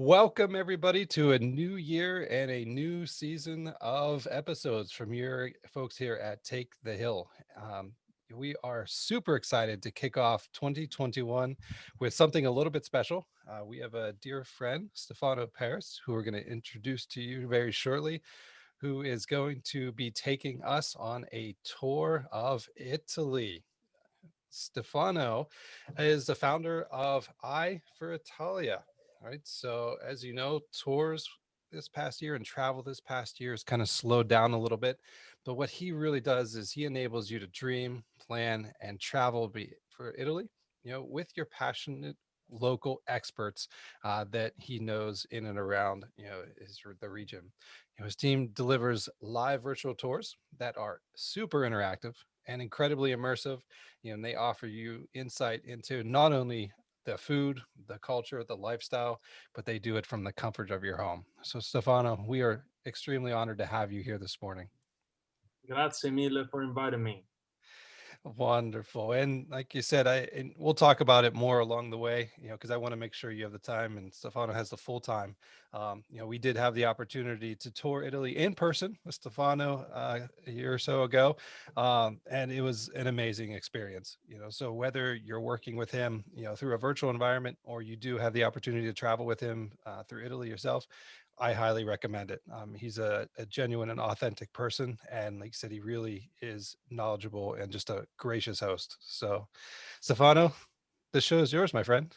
Welcome, everybody, to a new year and a new season of episodes from your folks here at Take the Hill. We are super excited to kick off 2021 with something a little bit special. We have a dear friend, Stefano Paris, who we're going to introduce to you very shortly, who is going to be taking us on a tour of Italy. Stefano is the founder of I For Italia. Right. So, as you know, tours this past year and travel this past year has kind of slowed down a little bit. But what he really does is he enables you to dream, plan, and travel for Italy, with your passionate local experts that he knows in and around, the region. His team delivers live virtual tours that are super interactive and incredibly immersive, and they offer you insight into not only the food, the culture, the lifestyle, but they do it from the comfort of your home. So, Stefano, we are extremely honored to have you here this morning. Grazie mille for inviting me. Wonderful. And like you said, and we'll talk about it more along the way, because I want to make sure you have the time and Stefano has the full time. We did have the opportunity to tour Italy in person with Stefano a year or so ago. And it was an amazing experience, so whether you're working with him, through a virtual environment, or you do have the opportunity to travel with him through Italy yourself, I highly recommend it. He's a genuine and authentic person. And like you said, he really is knowledgeable and just a gracious host. So, Stefano, the show is yours, my friend.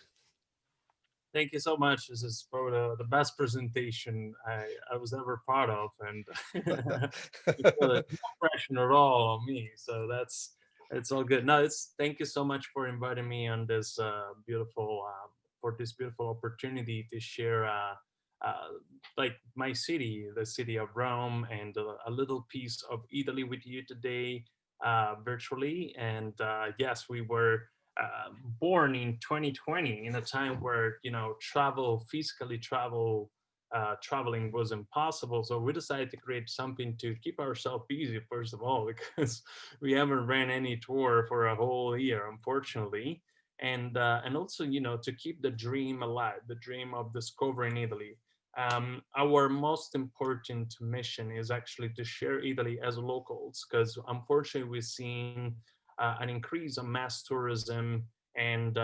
Thank you so much. This is probably the best presentation I was ever part of, and you feel it, no pressure at all on me. So that's it's all good. No, it's thank you so much for inviting me on this beautiful for this beautiful opportunity to share uh, like my city, the city of Rome, and a little piece of Italy with you today virtually. And yes, we were born in 2020 in a time where physically traveling was impossible. So we decided to create something to keep ourselves busy first of all, because we haven't ran any tour for a whole year, unfortunately. And also, to keep the dream alive, the dream of discovering Italy. Our most important mission is actually to share Italy as locals, because unfortunately we've seen an increase of mass tourism, and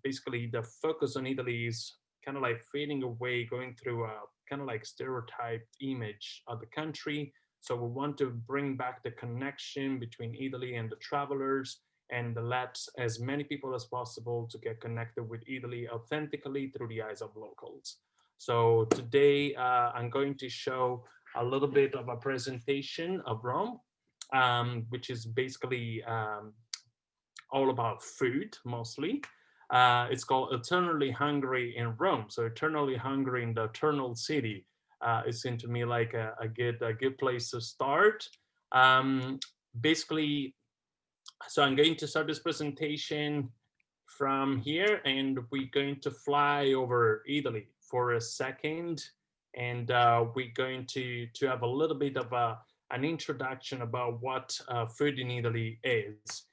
basically the focus on Italy is kind of like fading away, going through a kind of like stereotyped image of the country. So we want to bring back the connection between Italy and the travelers, and let as many people as possible to get connected with Italy authentically through the eyes of locals. So today I'm going to show a little bit of a presentation of Rome, which is basically all about food mostly. It's called Eternally Hungry in Rome. So eternally hungry in the eternal city. It seemed to me like a good place to start. Um, Basically, so I'm going to start this presentation from here, and we're going to fly over Italy for a second, and we're going to have a little bit of an introduction about what food in Italy is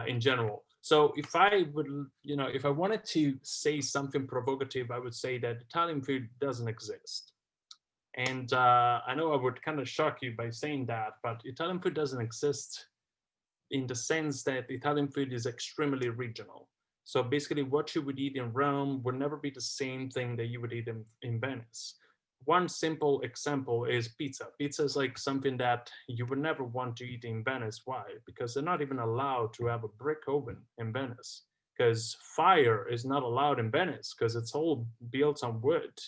in general. So if I wanted to say something provocative, I would say that Italian food doesn't exist. And I know I would kind of shock you by saying that, but Italian food doesn't exist in the sense that Italian food is extremely regional. So basically, what you would eat in Rome would never be the same thing that you would eat in Venice. One simple example is pizza. Pizza is like something that you would never want to eat in Venice. Why? Because they're not even allowed to have a brick oven in Venice. Because fire is not allowed in Venice because it's all built on wood.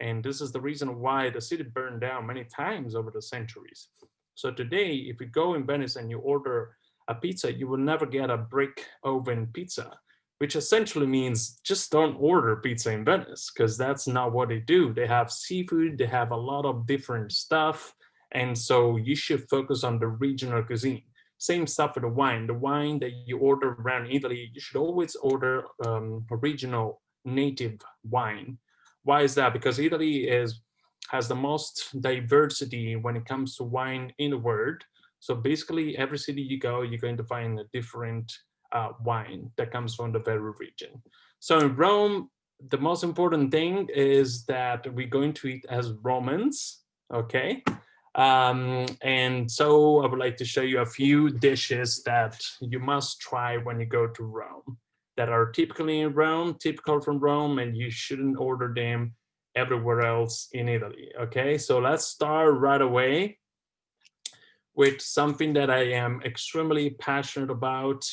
And this is the reason why the city burned down many times over the centuries. So today, if you go in Venice and you order a pizza, you will never get a brick oven pizza, which essentially means just don't order pizza in Venice, because that's not what they do. They have seafood, they have a lot of different stuff. And so you should focus on the regional cuisine. Same stuff with the wine. The wine that you order around Italy, you should always order a regional native wine. Why is that? Because Italy has the most diversity when it comes to wine in the world. So basically, every city you go, you're going to find a different wine that comes from the very region. So in Rome, the most important thing is that we're going to eat as Romans, okay? And so I would like to show you a few dishes that you must try when you go to Rome, that are typically in Rome, typical from Rome, and you shouldn't order them everywhere else in Italy, okay? So let's start right away with something that I am extremely passionate about.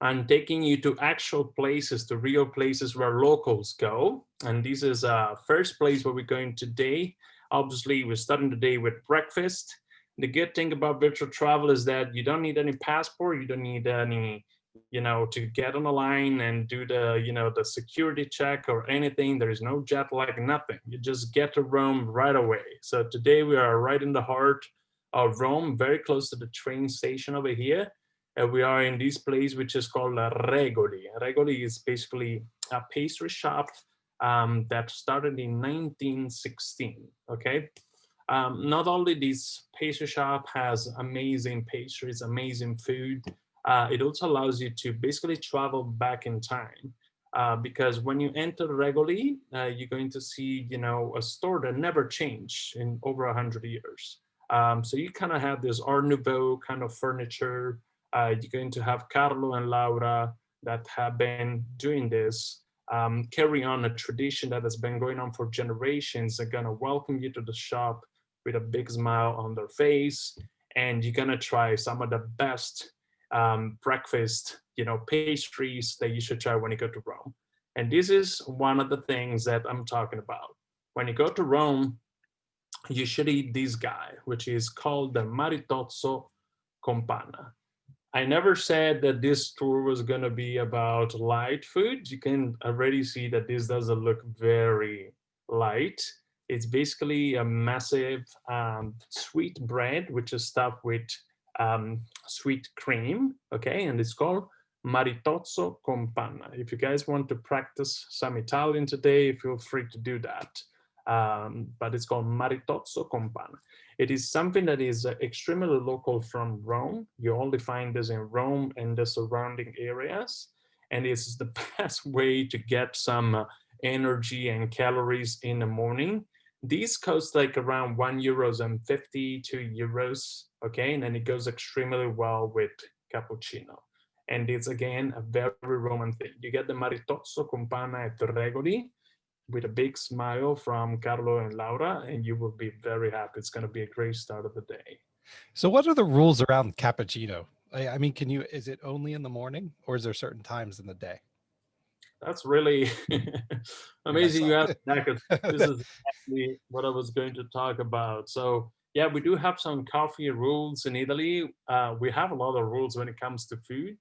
I'm taking you to actual places, to real places where locals go. And this is first place where we're going today. Obviously, we're starting the day with breakfast. The good thing about virtual travel is that you don't need any passport. You don't need any, to get on the line and do the security check or anything. There is no jet lag, nothing. You just get to Rome right away. So today we are right in the heart of Rome, very close to the train station over here. We are in this place which is called Regoli. Regoli is basically a pastry shop that started in 1916, okay? Not only this pastry shop has amazing pastries, amazing food, it also allows you to basically travel back in time. Because when you enter Regoli, you're going to see, a store that never changed in over 100 years. So you kind of have this Art Nouveau kind of furniture. You're going to have Carlo and Laura that have been doing this, carry on a tradition that has been going on for generations. They're going to welcome you to the shop with a big smile on their face, and you're going to try some of the best breakfast, pastries that you should try when you go to Rome. And this is one of the things that I'm talking about. When you go to Rome, you should eat this guy, which is called the Maritozzo con Panna. I never said that this tour was going to be about light food. You can already see that this doesn't look very light. It's basically a massive sweet bread, which is stuffed with sweet cream, okay? And it's called Maritozzo con Panna. If you guys want to practice some Italian today, feel free to do that. But it's called Maritozzo con Panna. It is something that is extremely local from Rome. You only find this in Rome and the surrounding areas. And it's the best way to get some energy and calories in the morning. These cost like around €1.50 €2, okay? And then it goes extremely well with cappuccino. And it's again a very Roman thing. You get the Maritozzo con Panna at Regoli with a big smile from Carlo and Laura, and you will be very happy. It's going to be a great start of the day. So what are the rules around cappuccino? I mean, is it only in the morning, or is there certain times in the day? That's really amazing you asked that, because this Nice. is exactly what I was going to talk about. So yeah, we do have some coffee rules in Italy. We have a lot of rules when it comes to food.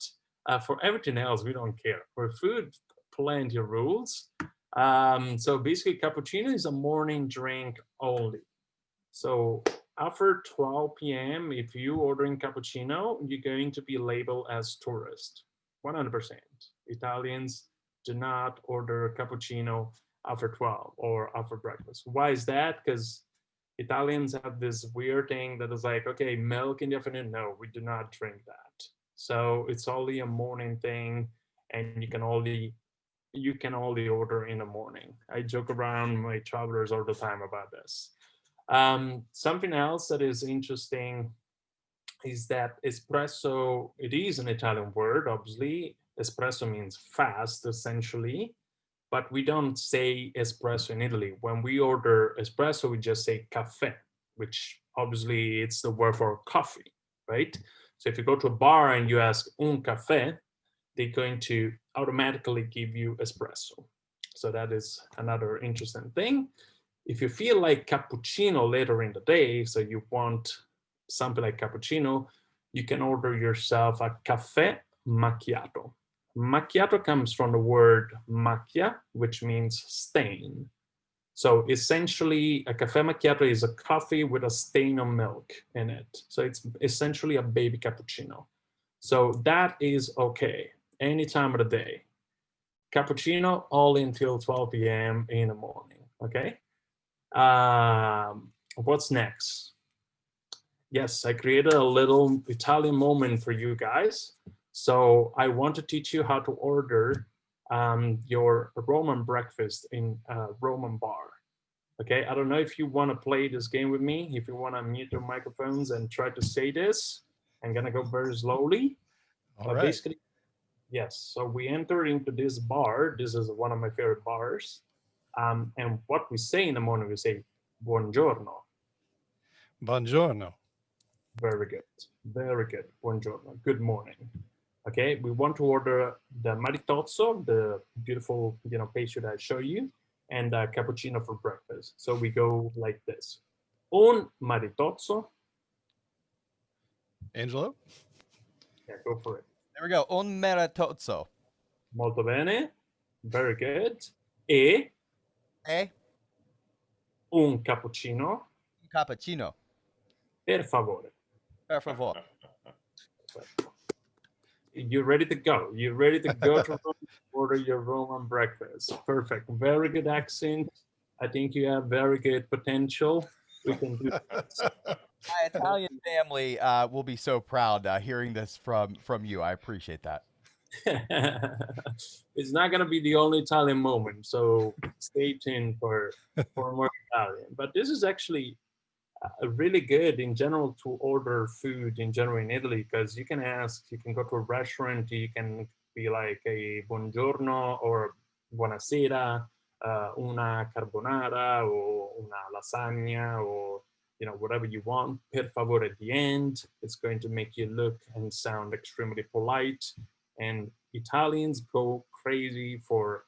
For everything else, we don't care. For food, plenty of rules. So basically, cappuccino is a morning drink only. So after 12 p.m., if you ordering cappuccino, you're going to be labeled as tourist, 100%. Italians do not order cappuccino after 12 or after breakfast. Why is that? Because Italians have this weird thing that is like, okay, milk in the afternoon. No, we do not drink that. So it's only a morning thing, and you can only order in the morning. I joke around my travelers all the time about this. Something else that is interesting is that espresso, it is an Italian word, obviously. Espresso means fast, essentially, but we don't say espresso in Italy. When we order espresso, we just say caffè, which obviously it's the word for coffee, right? So if you go to a bar and you ask un caffè, they're going to automatically give you espresso. So that is another interesting thing. If you feel like cappuccino later in the day, so you want something like cappuccino, you can order yourself a caffè macchiato. Macchiato comes from the word macchia, which means stain. So essentially, a caffè macchiato is a coffee with a stain of milk in it. So it's essentially a baby cappuccino. So that is okay any time of the day. Cappuccino only until 12 p.m. in the morning, okay? What's next? Yes, I created a little Italian moment for you guys. So I want to teach you how to order your Roman breakfast in a Roman bar. Okay, I don't know if you want to play this game with me. If you want to mute your microphones and try to say this, I'm gonna go very slowly. All But right. basically, yes. So we enter into this bar. This is one of my favorite bars. And what we say in the morning, we say "Buongiorno." Buongiorno. Very good, very good. Buongiorno. Good morning. Okay, we want to order the Maritozzo, the beautiful pastry that I show you, and cappuccino for breakfast. So we go like this: un Maritozzo. Angelo? Yeah, go for it. There we go. Un Maritozzo. Molto bene. Very good. E Eh? un cappuccino, Cappuccino. per favore. Per favor. You're ready to go. You're ready to go to Rome, order your Roman breakfast. Perfect. Very good accent. I think you have very good potential. We can do this. My Italian family will be so proud hearing this from you. I appreciate that. It's not going to be the only Italian moment, so stay tuned for more Italian. But this is actually really good in general to order food in general in Italy, because you can go to a restaurant, you can be like a buongiorno or buonasera, una carbonara or una lasagna, or whatever you want. Per favore at the end. It's going to make you look and sound extremely polite. And Italians go crazy for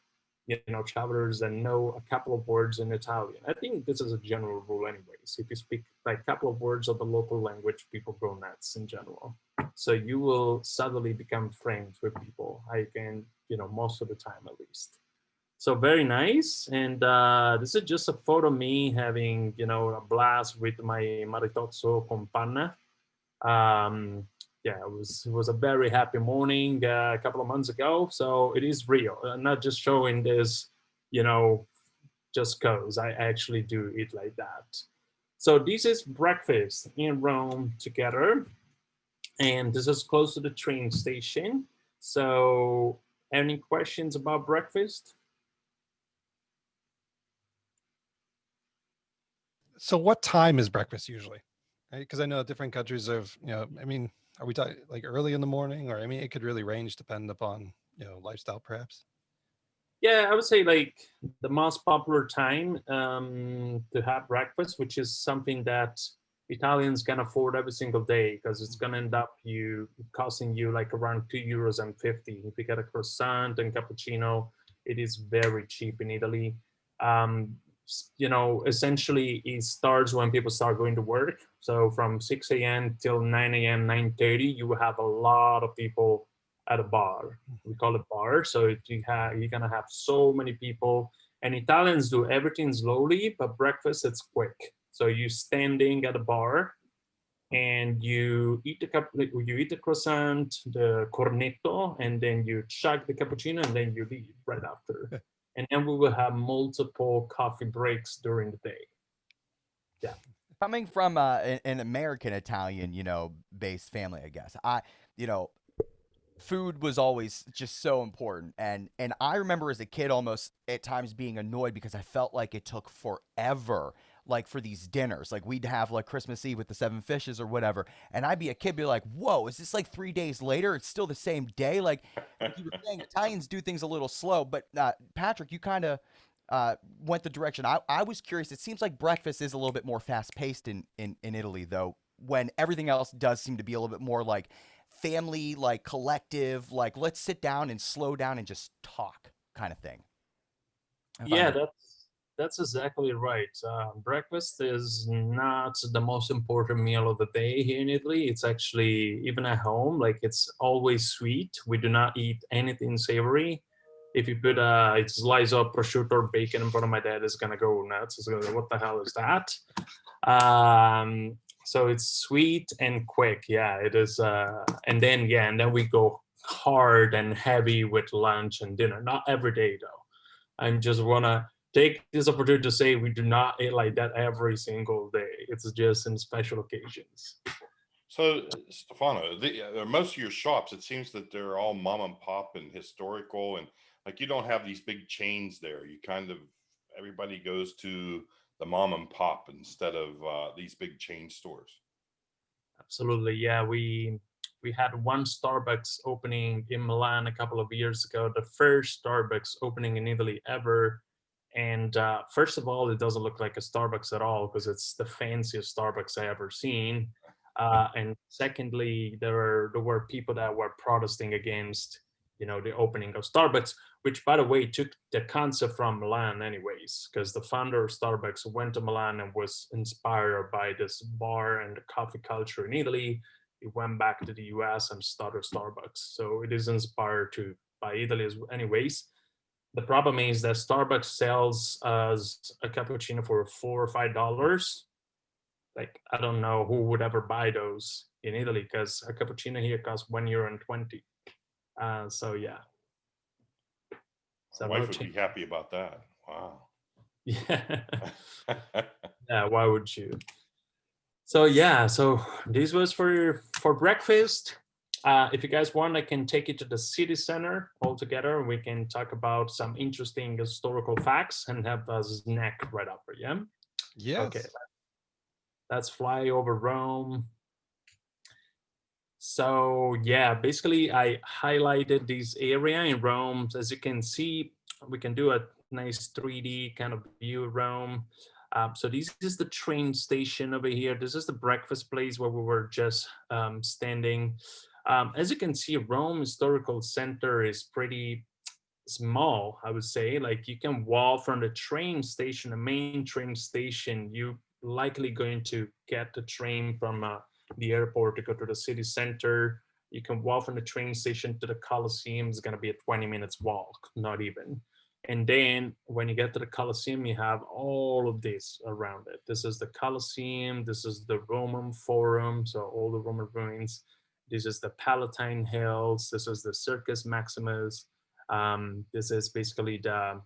travelers that know a couple of words in Italian. I think this is a general rule anyways. If you speak like a couple of words of the local language, people go nuts in general. So you will suddenly become friends with people. I can, most of the time at least. So very nice. And this is just a photo of me having, a blast with my Maritozzo con Panna. Yeah, it was a very happy morning a couple of months ago. So it is real. I'm not just showing this, just cause I actually do it like that. So this is breakfast in Rome together, and this is close to the train station. So any questions about breakfast? So what time is breakfast usually? Right? Because I know different countries have, I mean, are we talking like early in the morning, or I mean, it could really range depend upon, lifestyle perhaps. Yeah, I would say like the most popular time to have breakfast, which is something that Italians can afford every single day, because it's gonna end up costing you like around €2.50. If you get a croissant and cappuccino, it is very cheap in Italy. Essentially it starts when people start going to work. So from 6 a.m. till 9 a.m., 9:30, you will have a lot of people at a bar. We call it bar. So you're gonna have so many people. And Italians do everything slowly, but breakfast it's quick. So you're standing at a bar, and you eat the croissant, the cornetto, and then you chug the cappuccino, and then you leave right after. And then we will have multiple coffee breaks during the day. Yeah. Coming from an American Italian, based family, I guess. Food was always just so important, and I remember as a kid almost at times being annoyed because I felt like it took forever, like for these dinners. Like we'd have like Christmas Eve with the 7 fishes or whatever, and I'd be a kid, be like, whoa, is this like 3 days later? It's still the same day. Like you were saying, Italians do things a little slow. But Patrick, you kind of went the direction I was curious. It seems like breakfast is a little bit more fast paced in Italy, though, when everything else does seem to be a little bit more like family, like collective, like let's sit down and slow down and just talk kind of thing. Yeah, that's exactly right. Breakfast is not the most important meal of the day here in Italy. It's actually, even at home, like it's always sweet. We do not eat anything savory. If you put a slice of prosciutto or bacon in front of my dad, it's gonna go nuts. It's gonna go, what the hell is that? So it's sweet and quick. Yeah, it is. And then we go hard and heavy with lunch and dinner. Not every day though. I just wanna take this opportunity to say we do not eat like that every single day. It's just in special occasions. So, Stefano, most of your shops, it seems that they're all mom and pop and historical. And like you don't have these big chains there. You kind of, everybody goes to the mom and pop instead of these big chain stores. Absolutely, yeah. We had one Starbucks opening in Milan a couple of years ago, the first Starbucks opening in Italy ever. And first of all, it doesn't look like a Starbucks at all because it's the fanciest Starbucks I ever seen. And secondly, there were people that were protesting against, the opening of Starbucks, which, by the way, took the concept from Milan anyways, because the founder of Starbucks went to Milan and was inspired by this bar and the coffee culture in Italy. He went back to the US and started Starbucks. So it is inspired by Italy anyways. The problem is that Starbucks sells us a cappuccino for $4 or $5. Like, I don't know who would ever buy those in Italy, because a cappuccino here costs €1.20. So yeah. My wife would be happy about that. Wow. Yeah. Yeah, why would you? So yeah, so this was for breakfast. If you guys want, I can take you to the city center all together. We can talk about some interesting historical facts and have a snack right after. Yeah. Yes. Okay. Let's fly over Rome. So yeah, basically I highlighted this area in Rome. As you can see, we can do a nice 3D kind of view of Rome. So this is the train station over here. This is the breakfast place where we were just standing. As you can see, Rome Historical Center is pretty small, I would say. Like, you can walk from the train station, the main train station. You likely going to get the train from the airport to go to the city center. You can walk from the train station to the Colosseum. It's going to be a 20 minutes walk, not even. And then when you get to the Colosseum, you have all of this around it. This is the Colosseum. This is the Roman Forum, so all the Roman ruins. This is the Palatine Hills. This is the Circus Maximus. This is basically the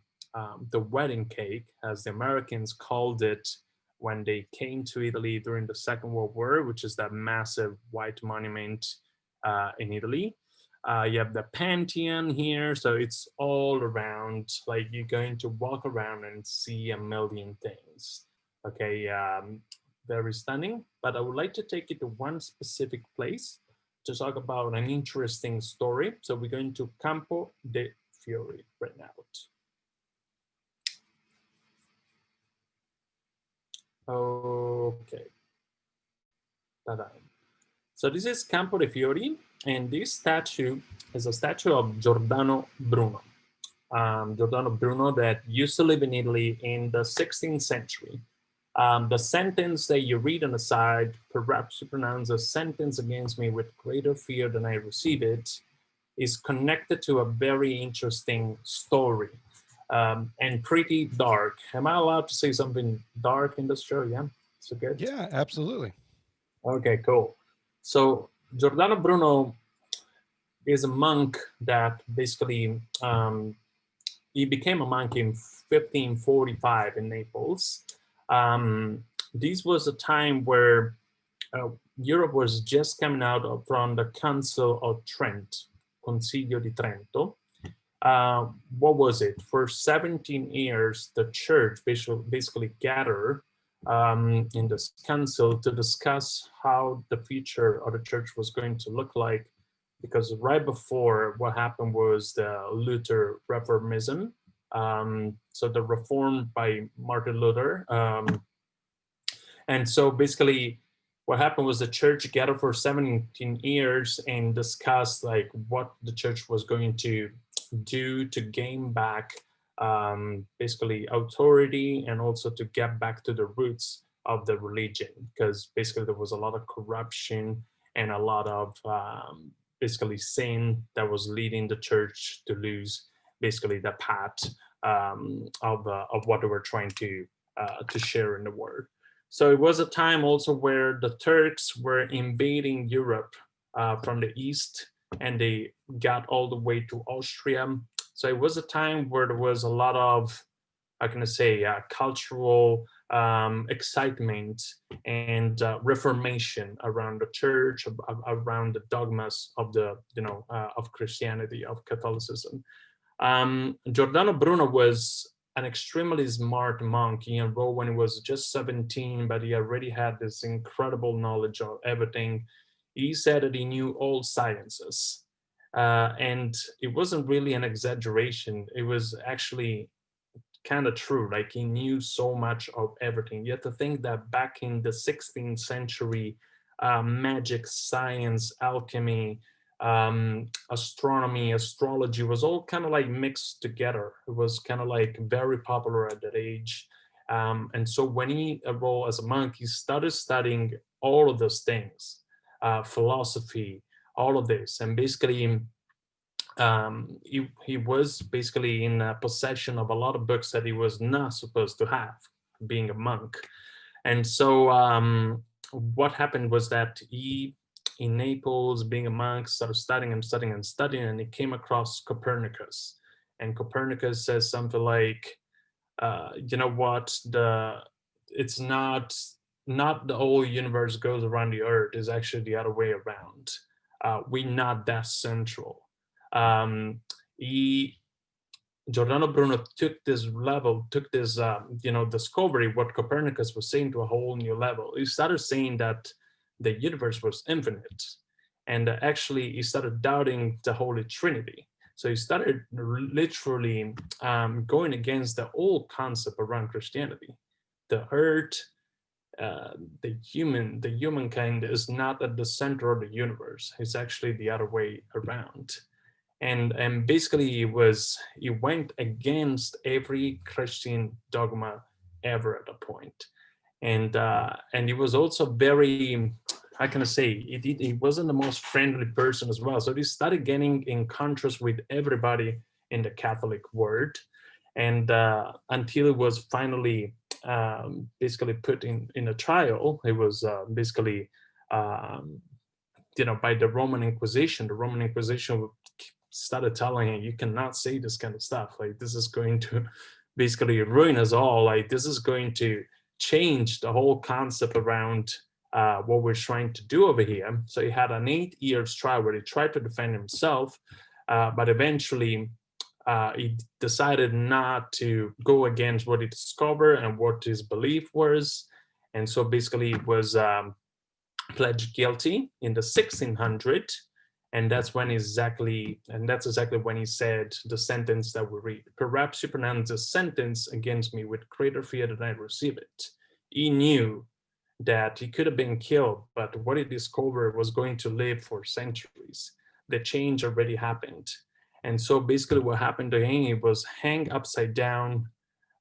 wedding cake, as the Americans called it when they came to Italy during the Second World War, which is that massive white monument in Italy. You have the Pantheon here, so it's all around. Like, you're going to walk around and see a million things. Okay, very stunning. But I would like to take you to one specific place to talk about an interesting story. So we're going to Campo de' Fiori right now. Okay. Ta-da. So this is Campo de' Fiori, and this statue is a statue of Giordano Bruno. Giordano Bruno that used to live in Italy in the 16th century. The sentence that you read on the side, perhaps you pronounce a sentence against me with greater fear than I receive it, is connected to a very interesting story and pretty dark. Am I allowed to say something dark in this show? Yeah, so good. Yeah, absolutely. Okay, cool. So Giordano Bruno is a monk that basically he became a monk in 1545 in Naples. This was a time where Europe was just coming out from the Council of Trent, Consiglio di Trento. What was it? For 17 years, the church basically gathered in this council to discuss how the future of the church was going to look like, because right before, what happened was the Luther Reformism. So the reform by Martin Luther. And so basically what happened was the church gathered for 17 years and discussed like what the church was going to do to gain back basically authority, and also to get back to the roots of the religion, because basically there was a lot of corruption and a lot of basically sin that was leading the church to lose basically the path of what they were trying to share in the world. So it was a time also where the Turks were invading Europe from the east, and they got all the way to Austria. So it was a time where there was a lot of, how can I say, cultural excitement and reformation around the church, around the dogmas of the, of Christianity, of Catholicism. Giordano Bruno was an extremely smart monk. He enrolled when he was just 17, but he already had this incredible knowledge of everything. He said that he knew all sciences. And it wasn't really an exaggeration. It was actually kind of true. Like, he knew so much of everything. You have to think that back in the 16th century, magic, science, alchemy, astronomy, astrology was all kind of like mixed together. It was kind of like very popular at that age. And so when he enrolled as a monk, he started studying all of those things, philosophy, all of this. And basically, he was basically in possession of a lot of books that he was not supposed to have, being a monk. And so what happened was that he, in Naples, being a monk, started studying and studying and studying, and he came across Copernicus. And Copernicus says something like, you know what, it's not the whole universe goes around the earth, it's actually the other way around. We're not that central. Giordano Bruno took this discovery, what Copernicus was saying, to a whole new level. He started saying that the universe was infinite, and actually he started doubting the Holy Trinity. So he started literally going against the old concept around Christianity. The earth, the humankind is not at the center of the universe. It's actually the other way around. And basically he went against every Christian dogma ever at a point. And he was also very, how can I say, he wasn't the most friendly person as well. So he started getting in contrast with everybody in the Catholic world, and until it was finally basically put in a trial. It was basically by the Roman Inquisition. The Roman Inquisition started telling him, you cannot say this kind of stuff. Like, this is going to basically ruin us all. Like, this is going to change the whole concept around what we're trying to do over here. So he had an 8 years trial where he tried to defend himself, but eventually he decided not to go against what he discovered and what his belief was. And so basically he was pledged guilty in the 1600. And that's exactly when he said the sentence that we read. Perhaps you pronounce the sentence against me with greater fear than I receive it. He knew that he could have been killed, but what he discovered was going to live for centuries. The change already happened. And so basically what happened to him, he was hanged upside down,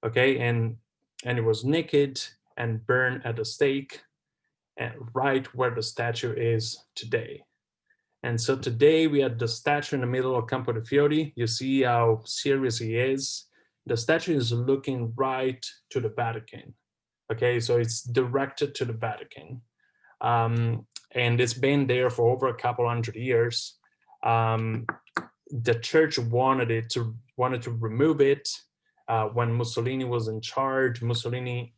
okay, and he was naked and burned at the stake, right where the statue is today. And so today we had the statue in the middle of Campo de' Fiori. You see how serious he is. The statue is looking right to the Vatican. Okay, so it's directed to the Vatican. And it's been there for over a couple hundred years. The church wanted to remove it. When Mussolini was in charge, Mussolini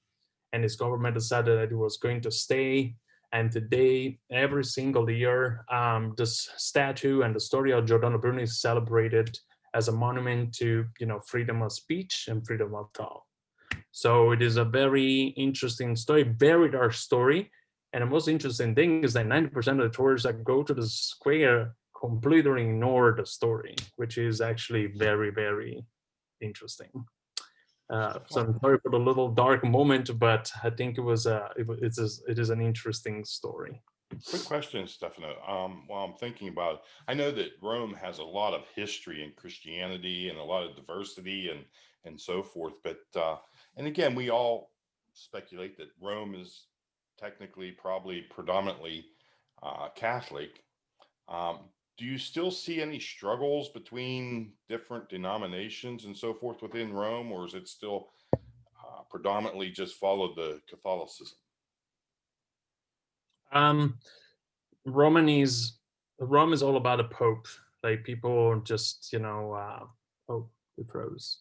and his government decided that it was going to stay. And today, every single year, this statue and the story of Giordano Bruno is celebrated as a monument to, freedom of speech and freedom of thought. So it is a very interesting story, very dark story. And the most interesting thing is that 90% of the tourists that go to the square completely ignore the story, which is actually very, very interesting. So I'm sorry for the little dark moment, but I think it is an interesting story. Quick question, Stefano. While I'm thinking about it, I know that Rome has a lot of history in Christianity and a lot of diversity and so forth. But and again, we all speculate that Rome is technically probably predominantly Catholic. Do you still see any struggles between different denominations and so forth within Rome, or is it still predominantly just follow the Catholicism? Rome is all about a pope. Like, people just, oh, it froze.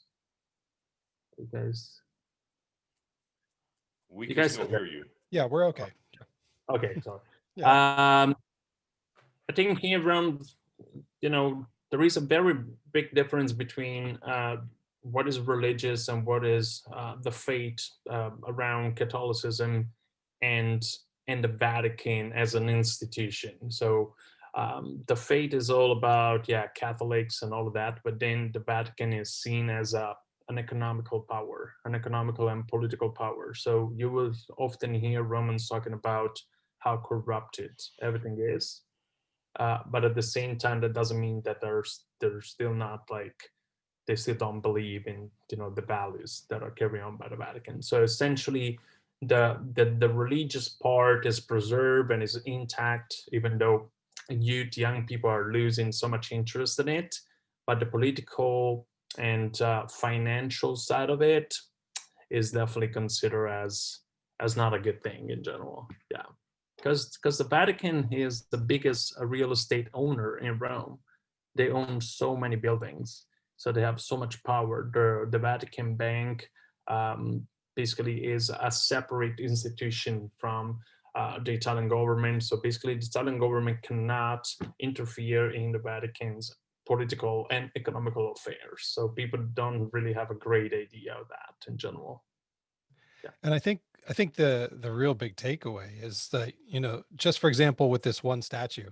You guys. We can still hear you. Yeah, we're okay. Okay, sorry. Yeah. I think here Rome, there is a very big difference between what is religious and what is the faith around Catholicism and the Vatican as an institution. So the faith is all about Catholics and all of that, but then the Vatican is seen as an economical power, an economical and political power. So you will often hear Romans talking about how corrupted everything is. But at the same time, that doesn't mean that they're still not like, they still don't believe in, you know, the values that are carried on by the Vatican. So essentially, the religious part is preserved and is intact, even though young people are losing so much interest in it. But the political and financial side of it is definitely considered as not a good thing in general. Yeah. Because the Vatican is the biggest real estate owner in Rome. They own so many buildings, so they have so much power. The Vatican Bank basically is a separate institution from the Italian government. So basically, the Italian government cannot interfere in the Vatican's political and economical affairs. So people don't really have a great idea of that in general. Yeah. And I think the real big takeaway is that, you know, just for example, with this one statue,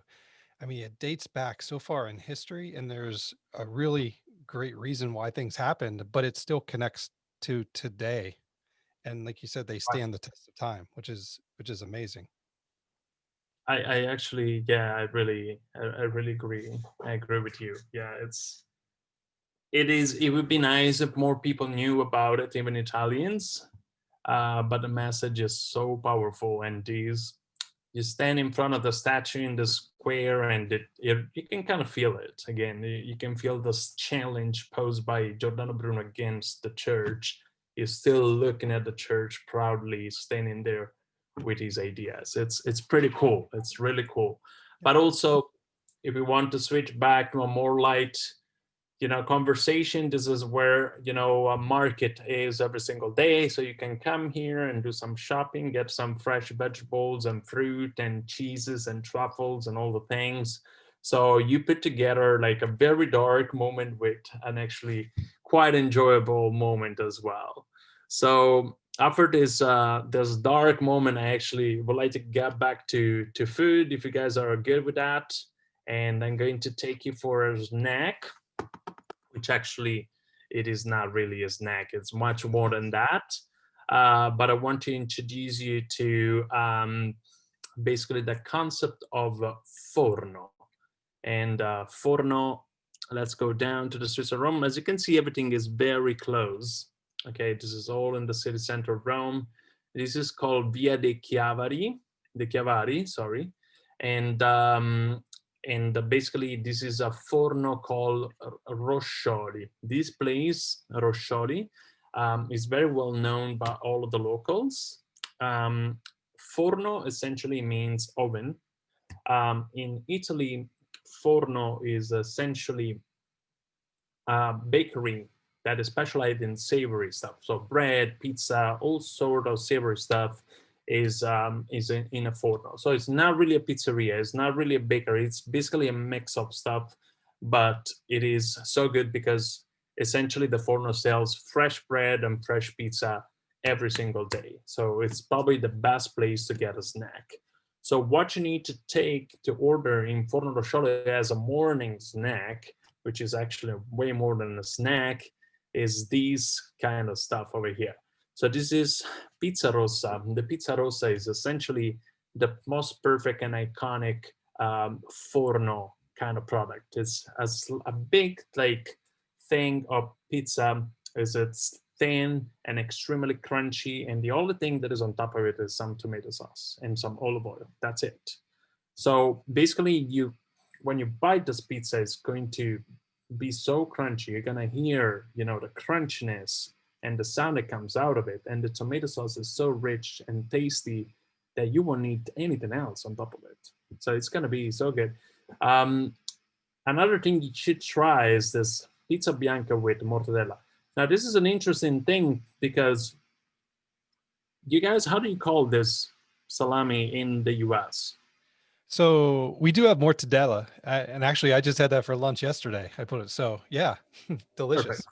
I mean, it dates back so far in history, and there's a really great reason why things happened, but it still connects to today. And like you said, they stand the test of time, which is amazing. I actually, yeah, I really agree. I agree with you. Yeah, it would be nice if more people knew about it, even Italians. But the message is so powerful, and you stand in front of the statue in the square, and you can kind of feel it again. You can feel this challenge posed by Giordano Bruno against the church. You're still looking at the church proudly, standing there with his ideas. It's pretty cool. It's really cool. But also, if we want to switch back to a more light, you know, conversation, this is where, you know, a market is every single day. So you can come here and do some shopping, get some fresh vegetables and fruit and cheeses and truffles and all the things. So you put together like a very dark moment with an actually quite enjoyable moment as well. So after this dark moment, I actually would like to get back to food, if you guys are good with that. And I'm going to take you for a snack, which actually it is not really a snack. It's much more than that. But I want to introduce you to basically the concept of Forno. And Forno, let's go down to the streets of Rome. As you can see, everything is very close. Okay, this is all in the city center of Rome. This is called Via dei Chiavari, sorry. And basically this is a forno called Roscioli. This place, Roscioli, is very well known by all of the locals. Forno essentially means oven. In Italy, forno is essentially a bakery that is specialized in savory stuff. So bread, pizza, all sort of savory stuff is in a forno. So it's not really a pizzeria, it's not really a bakery, it's basically a mix of stuff, but it is so good because essentially the forno sells fresh bread and fresh pizza every single day. So it's probably the best place to get a snack. So what you need to take to order in Forno Roscioli as a morning snack, which is actually way more than a snack, is these kind of stuff over here. So this is pizza rossa. The pizza rossa is essentially the most perfect and iconic forno kind of product. It's a big like thing of pizza. It's thin and extremely crunchy, and the only thing that is on top of it is some tomato sauce and some olive oil. That's it. So basically, when you bite this pizza, it's going to be so crunchy. You're gonna hear, you know, the crunchiness and the sound that comes out of it. And the tomato sauce is so rich and tasty that you won't need anything else on top of it. So it's gonna be so good. Another thing you should try is this pizza bianca with mortadella. Now this is an interesting thing because you guys, how do you call this salami in the US? So we do have mortadella, and actually, I just had that for lunch yesterday. I put it so yeah, delicious. Perfect.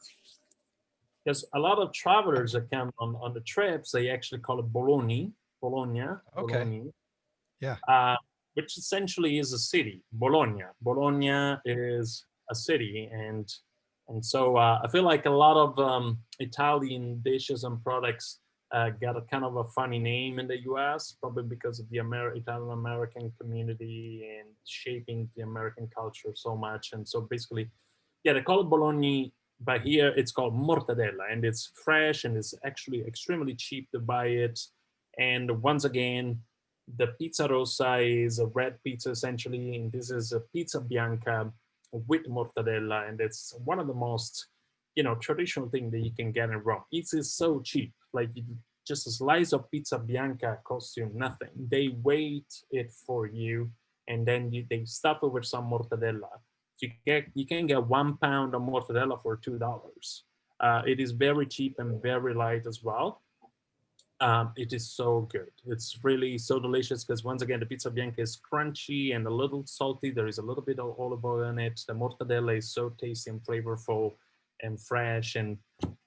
Because a lot of travelers that come on the trips, they actually call it Bologna, Okay. Bologna, Yeah. which essentially is a city. Bologna is a city, and so I feel like a lot of Italian dishes and products got a kind of a funny name in the U.S. probably because of the Italian American community and shaping the American culture so much. And so basically, yeah, they call it Bologna, but here it's called Mortadella, and it's fresh and it's actually extremely cheap to buy it. And once again, the pizza rossa is a red pizza essentially, and this is a pizza bianca with mortadella, and it's one of the most, traditional thing that you can get in Rome. It is so cheap, like just a slice of pizza bianca costs you nothing. They weight it for you, and then they stuff it with some mortadella. So you can get 1 pound of mortadella for $2. It is very cheap and very light as well. It is so good. It's really so delicious because once again, the pizza bianca is crunchy and a little salty. There is a little bit of olive oil in it. The mortadella is so tasty and flavorful and fresh, and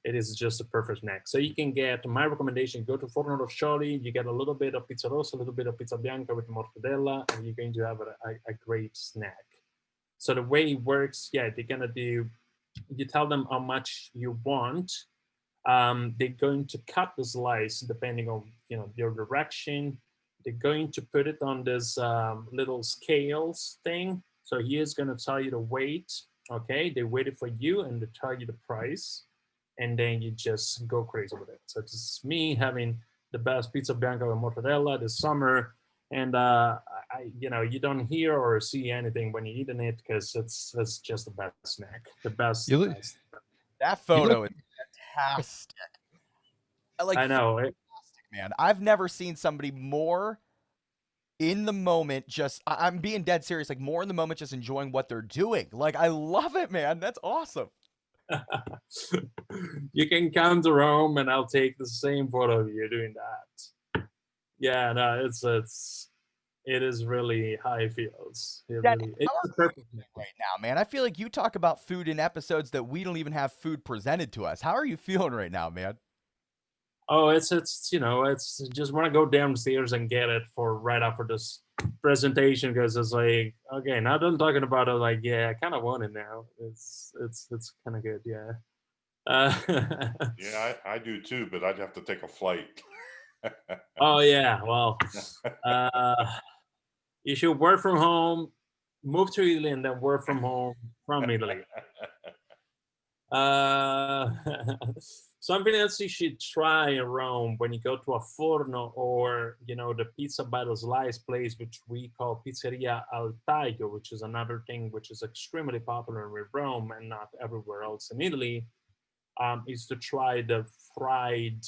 it is just a perfect snack. So you can get, my recommendation, go to Forno Roscioli, you get a little bit of pizza rossa, a little bit of pizza bianca with mortadella, and you're going to have a great snack. So the way it works, yeah, they're gonna do, you tell them how much you want, they're going to cut the slice depending on your direction. They're going to put it on this little scales thing. So here's going to tell you the weight. Okay, they weigh it for you and they tell you the price, and then you just go crazy with it. So this is me having the best pizza bianca with mortadella this summer, and you don't hear or see anything when you're eating it because it's just the best snack, the best. You look, best. That you photo look is fantastic. Like, I know it. fantastic, man. I've never seen somebody more in the moment. Just, I'm being dead serious. Like, more in the moment, just enjoying what they're doing. Like, I love it, man. That's awesome. You can come to Rome and I'll take the same photo of you doing that. Yeah, no, it is really how it feels. Dennis, It's how are the you perfect. feeling right now, man? I feel like you talk about food in episodes that we don't even have food presented to us. How are you feeling right now, man? Oh, it's just want to go downstairs and get it for right after this presentation because it's like, okay, now that I'm talking about it, like, yeah, I kind of want it now. It's kind of good, yeah. Yeah, I do too, but I'd have to take a flight. Oh yeah, well, you should work from home, move to Italy, and then work from home from Italy. Uh, something else you should try in Rome when you go to a Forno or the pizza by the slice place, which we call Pizzeria al Taglio, which is another thing which is extremely popular in Rome and not everywhere else in Italy, is to try the fried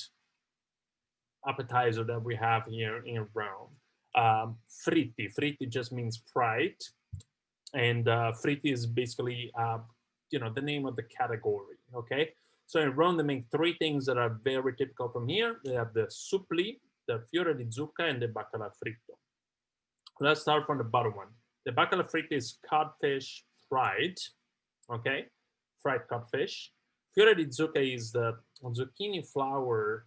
appetizer that we have here in Rome. Fritti just means fried, and fritti is basically the name of the category. Okay, so in Rome they make three things that are very typical from here. They have the suppli, the fiore di zucca, and the baccalà fritto. Let's start from the bottom one. The baccalà fritto is codfish fried. Okay, fried codfish. Fiore di zucca is the zucchini flour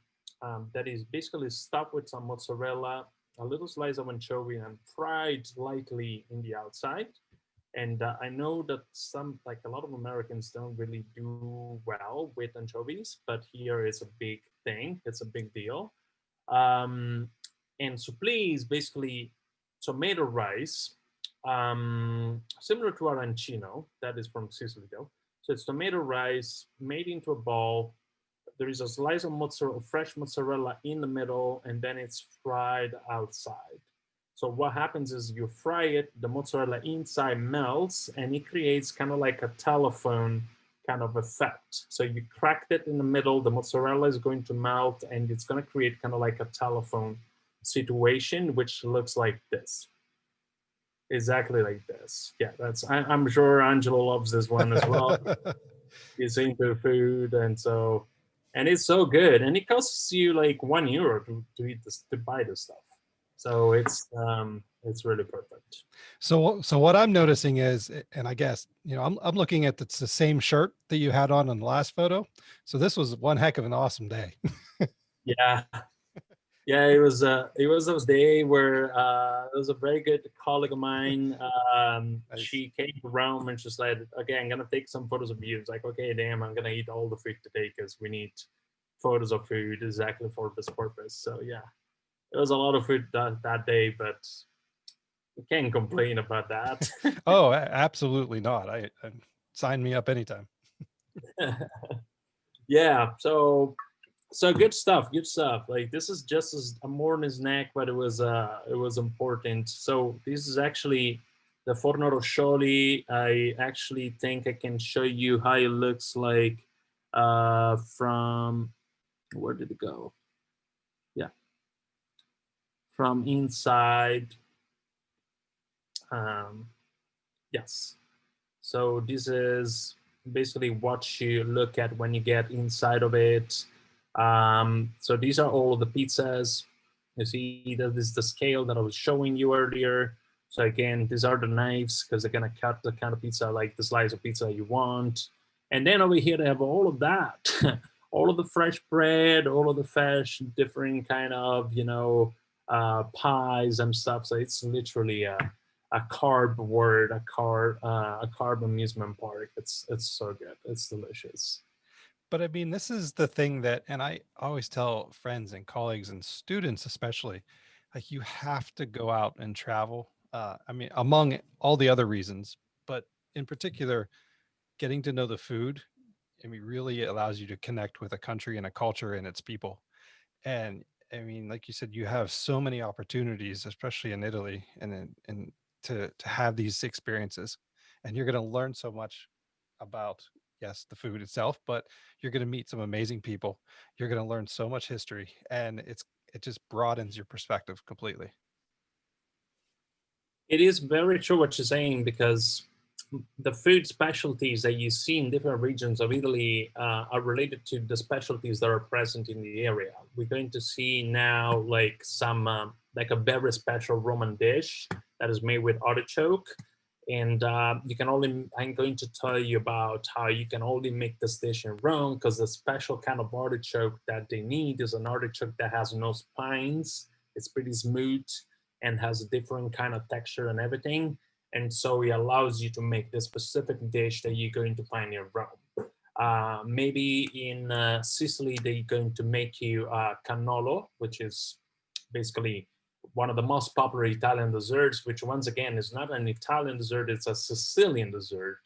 that is basically stuffed with some mozzarella, a little slice of anchovy, and fried lightly in the outside. And I know that a lot of Americans don't really do well with anchovies, but here it's a big thing. It's a big deal. And suppli is basically tomato rice, similar to arancino, that is from Sicily though. So it's tomato rice made into a ball. There is a slice of mozzarella, fresh mozzarella in the middle, and then it's fried outside. So what happens is you fry it, the mozzarella inside melts, and it creates kind of like a telephone kind of effect. So you cracked it in the middle, the mozzarella is going to melt, and it's going to create kind of like a telephone situation, which looks like this. Exactly like this. Yeah, I'm sure Angelo loves this one as well. He's into food, and it's so good, and it costs you like €1 to eat this, to buy this stuff. So it's it's really perfect. So what I'm noticing is, and I guess, I'm looking at the same shirt that you had on in the last photo. So this was one heck of an awesome day. Yeah. Yeah, it was those day where it was a very good colleague of mine. Nice. She came around and she's like, "Okay, I'm gonna take some photos of you." It's like, "Okay, damn, I'm gonna eat all the food today because we need photos of food exactly for this purpose." So yeah, it was a lot of food that day, but you can't complain about that. Oh, absolutely not. I sign me up anytime. Yeah, so good stuff, good stuff. Like this is just as a morning snack, but it was important. So this is actually the Forno Roscioli. I actually think I can show you how it looks like from where did it go? Yeah, from inside. Um, yes. So this is basically what you look at when you get inside of it. So these are all of the pizzas. You see that this is the scale that I was showing you earlier. So again, these are the knives because they're gonna cut the kind of pizza, like the slice of pizza you want. And then over here they have all of that, all of the fresh bread, all of the fresh, different kind of pies and stuff. So it's literally a carb word, a carb amusement park. It's so good. It's delicious. But I mean, this is the thing that, and I always tell friends and colleagues and students, especially, like you have to go out and travel. I mean, among all the other reasons, but in particular, getting to know the food, I mean, really allows you to connect with a country and a culture and its people. And I mean, like you said, you have so many opportunities, especially in Italy, and to have these experiences, and you're going to learn so much about, yes, the food itself, but you're going to meet some amazing people. You're going to learn so much history, and it just broadens your perspective completely. It is very true what you're saying because the food specialties that you see in different regions of Italy are related to the specialties that are present in the area. We're going to see now like some like a very special Roman dish that is made with artichoke, and you can only I'm going to tell you about how you can only make this dish in Rome because the special kind of artichoke that they need is an artichoke that has no spines. It's pretty smooth and has a different kind of texture and everything, and so it allows you to make the specific dish that you're going to find in Rome. Maybe in Sicily they're going to make you cannolo, which is basically one of the most popular Italian desserts, which once again is not an Italian dessert, it's a Sicilian dessert.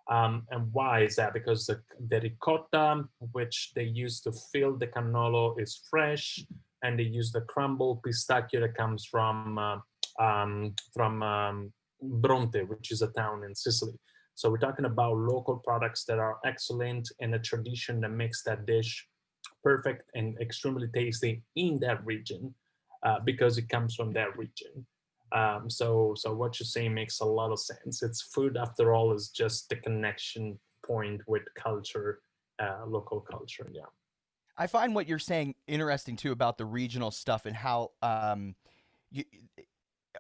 And why is that? Because the ricotta, which they use to fill the cannolo, is fresh, and they use the crumbled pistachio that comes from Bronte, which is a town in Sicily. So we're talking about local products that are excellent and a tradition that makes that dish perfect and extremely tasty in that region because it comes from that region. So what you're saying makes a lot of sense. It's food, after all, is just the connection point with culture, local culture. Yeah. I find what you're saying interesting too about the regional stuff and how you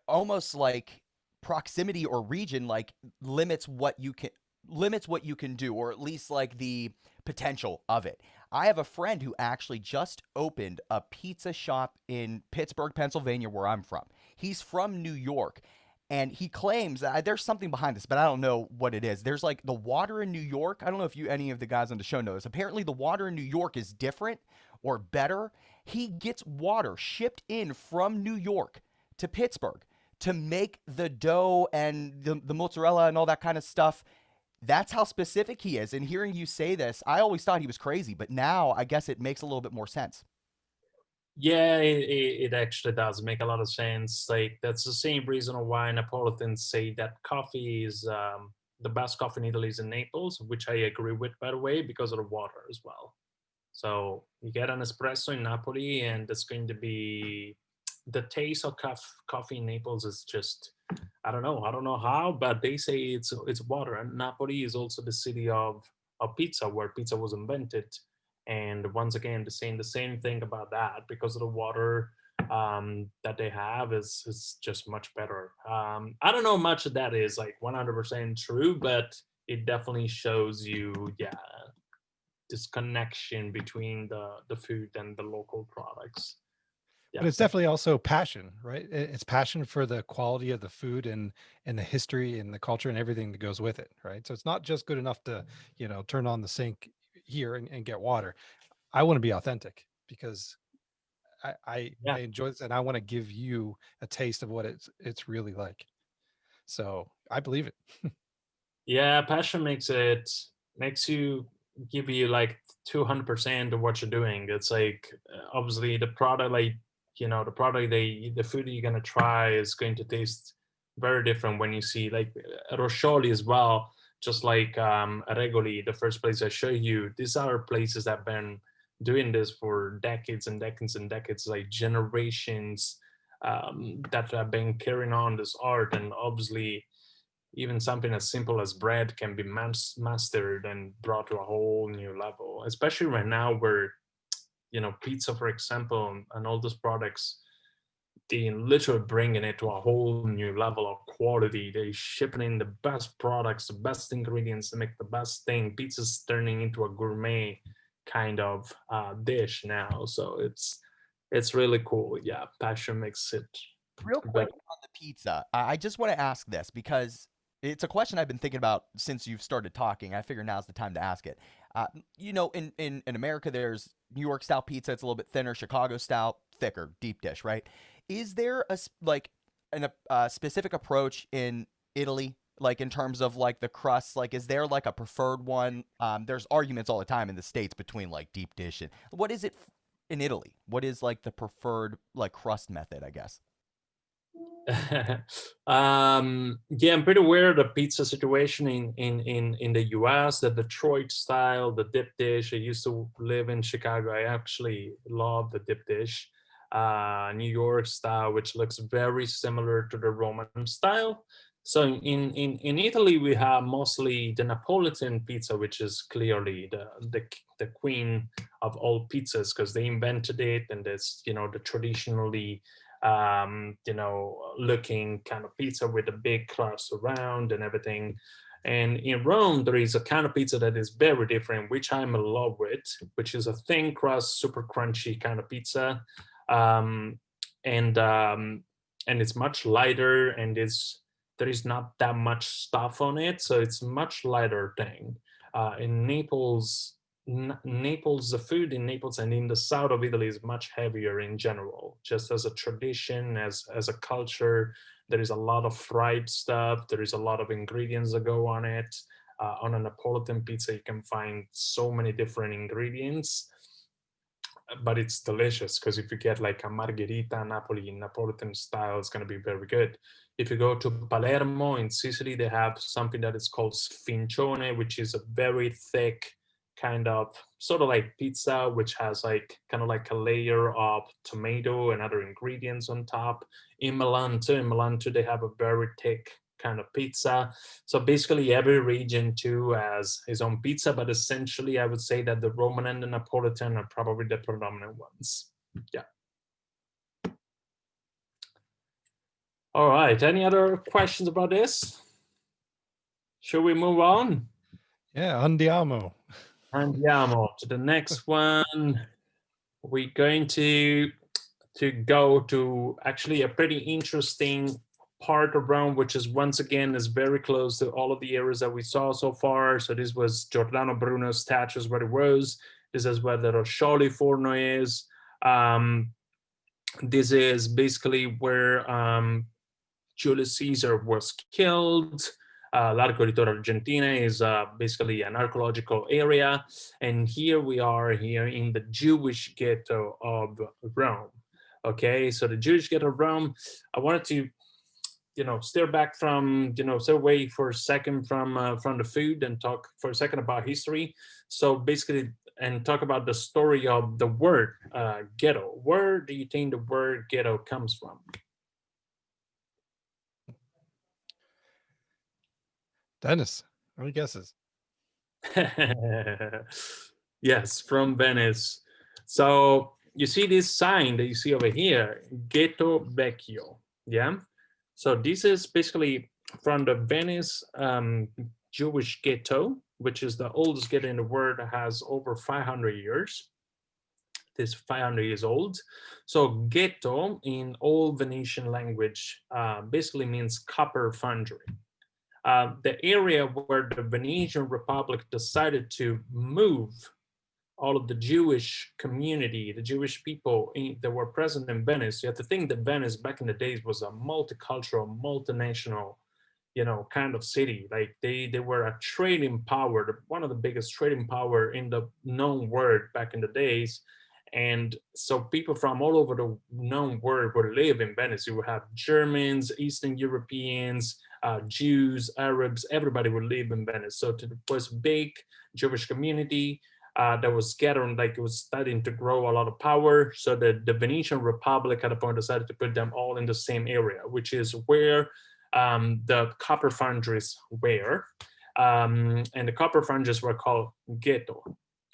almost like proximity or region like limits what you can do, or at least like the potential of it. I have a friend who actually just opened a pizza shop in Pittsburgh, Pennsylvania, where I'm from. He's from New York, and he claims that there's something behind this, but I don't know what it is. There's like the water in New York. I don't know if any of the guys on the show knows. Apparently, the water in New York is different or better. He gets water shipped in from New York to Pittsburgh to make the dough and the mozzarella and all that kind of stuff. That's how specific he is. And hearing you say this, I always thought he was crazy, but now I guess it makes a little bit more sense. Yeah, it actually does make a lot of sense. Like that's the same reason why Neapolitans say that coffee is the best coffee in Italy is in Naples, which I agree with, by the way, because of the water as well. So you get an espresso in Napoli, and it's going to be the taste of coffee in Naples is just I don't know how, but they say it's water. And Napoli is also the city of pizza, where pizza was invented. And once again, they're saying the same thing about that because of the water. that they have is just much better. I don't know much of that is like 100% true, but it definitely shows you, yeah, this connection between the food and the local products. Yeah. But it's definitely also passion, right? It's passion for the quality of the food and the history and the culture and everything that goes with it, right? So it's not just good enough to, turn on the sink here and get water. I want to be authentic because Yeah. I enjoy this and I want to give you a taste of what it's really like. So I believe it. Yeah, passion makes you give you like 200% of what you're doing. It's like obviously the product, like the product the food that you're gonna try is going to taste very different when you see like Roscioli as well. Just like Regoli, the first place I show you, these are places that have been doing this for decades and decades and decades, like generations, that have been carrying on this art. And obviously even something as simple as bread can be mastered and brought to a whole new level, especially right now where pizza, for example, and all those products, they literally bringing it to a whole new level of quality. They shipping in the best products, the best ingredients to make the best thing. Pizza's turning into a gourmet kind of dish now, so it's really cool. Yeah, passion makes it Real better. quick on the pizza, I just want to ask this because it's a question I've been thinking about since you've started talking. I figure now's the time to ask it. In America, there's New York style pizza. It's a little bit thinner. Chicago style, thicker, deep dish, right? Is there a specific approach in Italy, like in terms of like the crust? Like, is there like a preferred one? There's arguments all the time in the States between like deep dish and what is it in Italy? What is like the preferred like crust method, I guess? Yeah, I'm pretty aware of the pizza situation in the US, the Detroit style, the dip dish. I used to live in Chicago. I actually love the dip dish. New York style, which looks very similar to the Roman style. So in Italy, we have mostly the Napolitan pizza, which is clearly the queen of all pizzas because they invented it, and it's the traditionally looking kind of pizza with a big crust around and everything. And in Rome, there is a kind of pizza that is very different, which I'm in love with, which is a thin crust, super crunchy kind of pizza. Um, and it's much lighter, and there is not that much stuff on it, so it's much lighter thing. In Naples, Naples, the food in Naples and in the south of Italy is much heavier in general, just as a tradition, as a culture. There is a lot of fried stuff. There is a lot of ingredients that go on it. On a Napolitan pizza, you can find so many different ingredients, but it's delicious because if you get like a Margherita Napolitan style, it's going to be very good. If you go to Palermo in Sicily, they have something that is called sfincione, which is a very thick kind of sort of like pizza, which has like kind of like a layer of tomato and other ingredients on top. In Milan too, they have a very thick kind of pizza. So basically every region too has his own pizza, but essentially I would say that the Roman and the Napolitan are probably the predominant ones. Yeah. All right, any other questions about this? Should we move on? Yeah, andiamo. Andiamo to the next one. We're going to go to actually a pretty interesting part of Rome, which is once again is very close to all of the areas that we saw so far. So this was Giordano Bruno's statues where it was. This is where the Roscioli Forno is. This is basically where Julius Caesar was killed. L'Arco di Torre Argentina is basically an archaeological area. And here we are here in the Jewish ghetto of Rome. Okay, so the Jewish ghetto of Rome, I wanted to, steer back from, stay away for a second from the food and talk for a second about history. So basically, and talk about the story of the word ghetto. Where do you think the word ghetto comes from? Dennis, any guesses? Yes, from Venice. So you see this sign that you see over here, Ghetto Vecchio, yeah? So this is basically from the Venice Jewish ghetto, which is the oldest ghetto in the world that has over 500 years. This 500 years old. So ghetto in old Venetian language basically means copper foundry. The area where the Venetian Republic decided to move all of the Jewish community, the Jewish people that were present in Venice. You have to think that Venice back in the days was a multicultural, multinational, kind of city. Like they were a trading power, one of the biggest trading power in the known world back in the days. And so people from all over the known world would live in Venice. You would have Germans, Eastern Europeans, Jews, Arabs, everybody would live in Venice. So it was big Jewish community that was gathering, like it was starting to grow a lot of power. So the Venetian Republic at a point decided to put them all in the same area, which is where the copper foundries were. And the copper foundries were called Ghetto,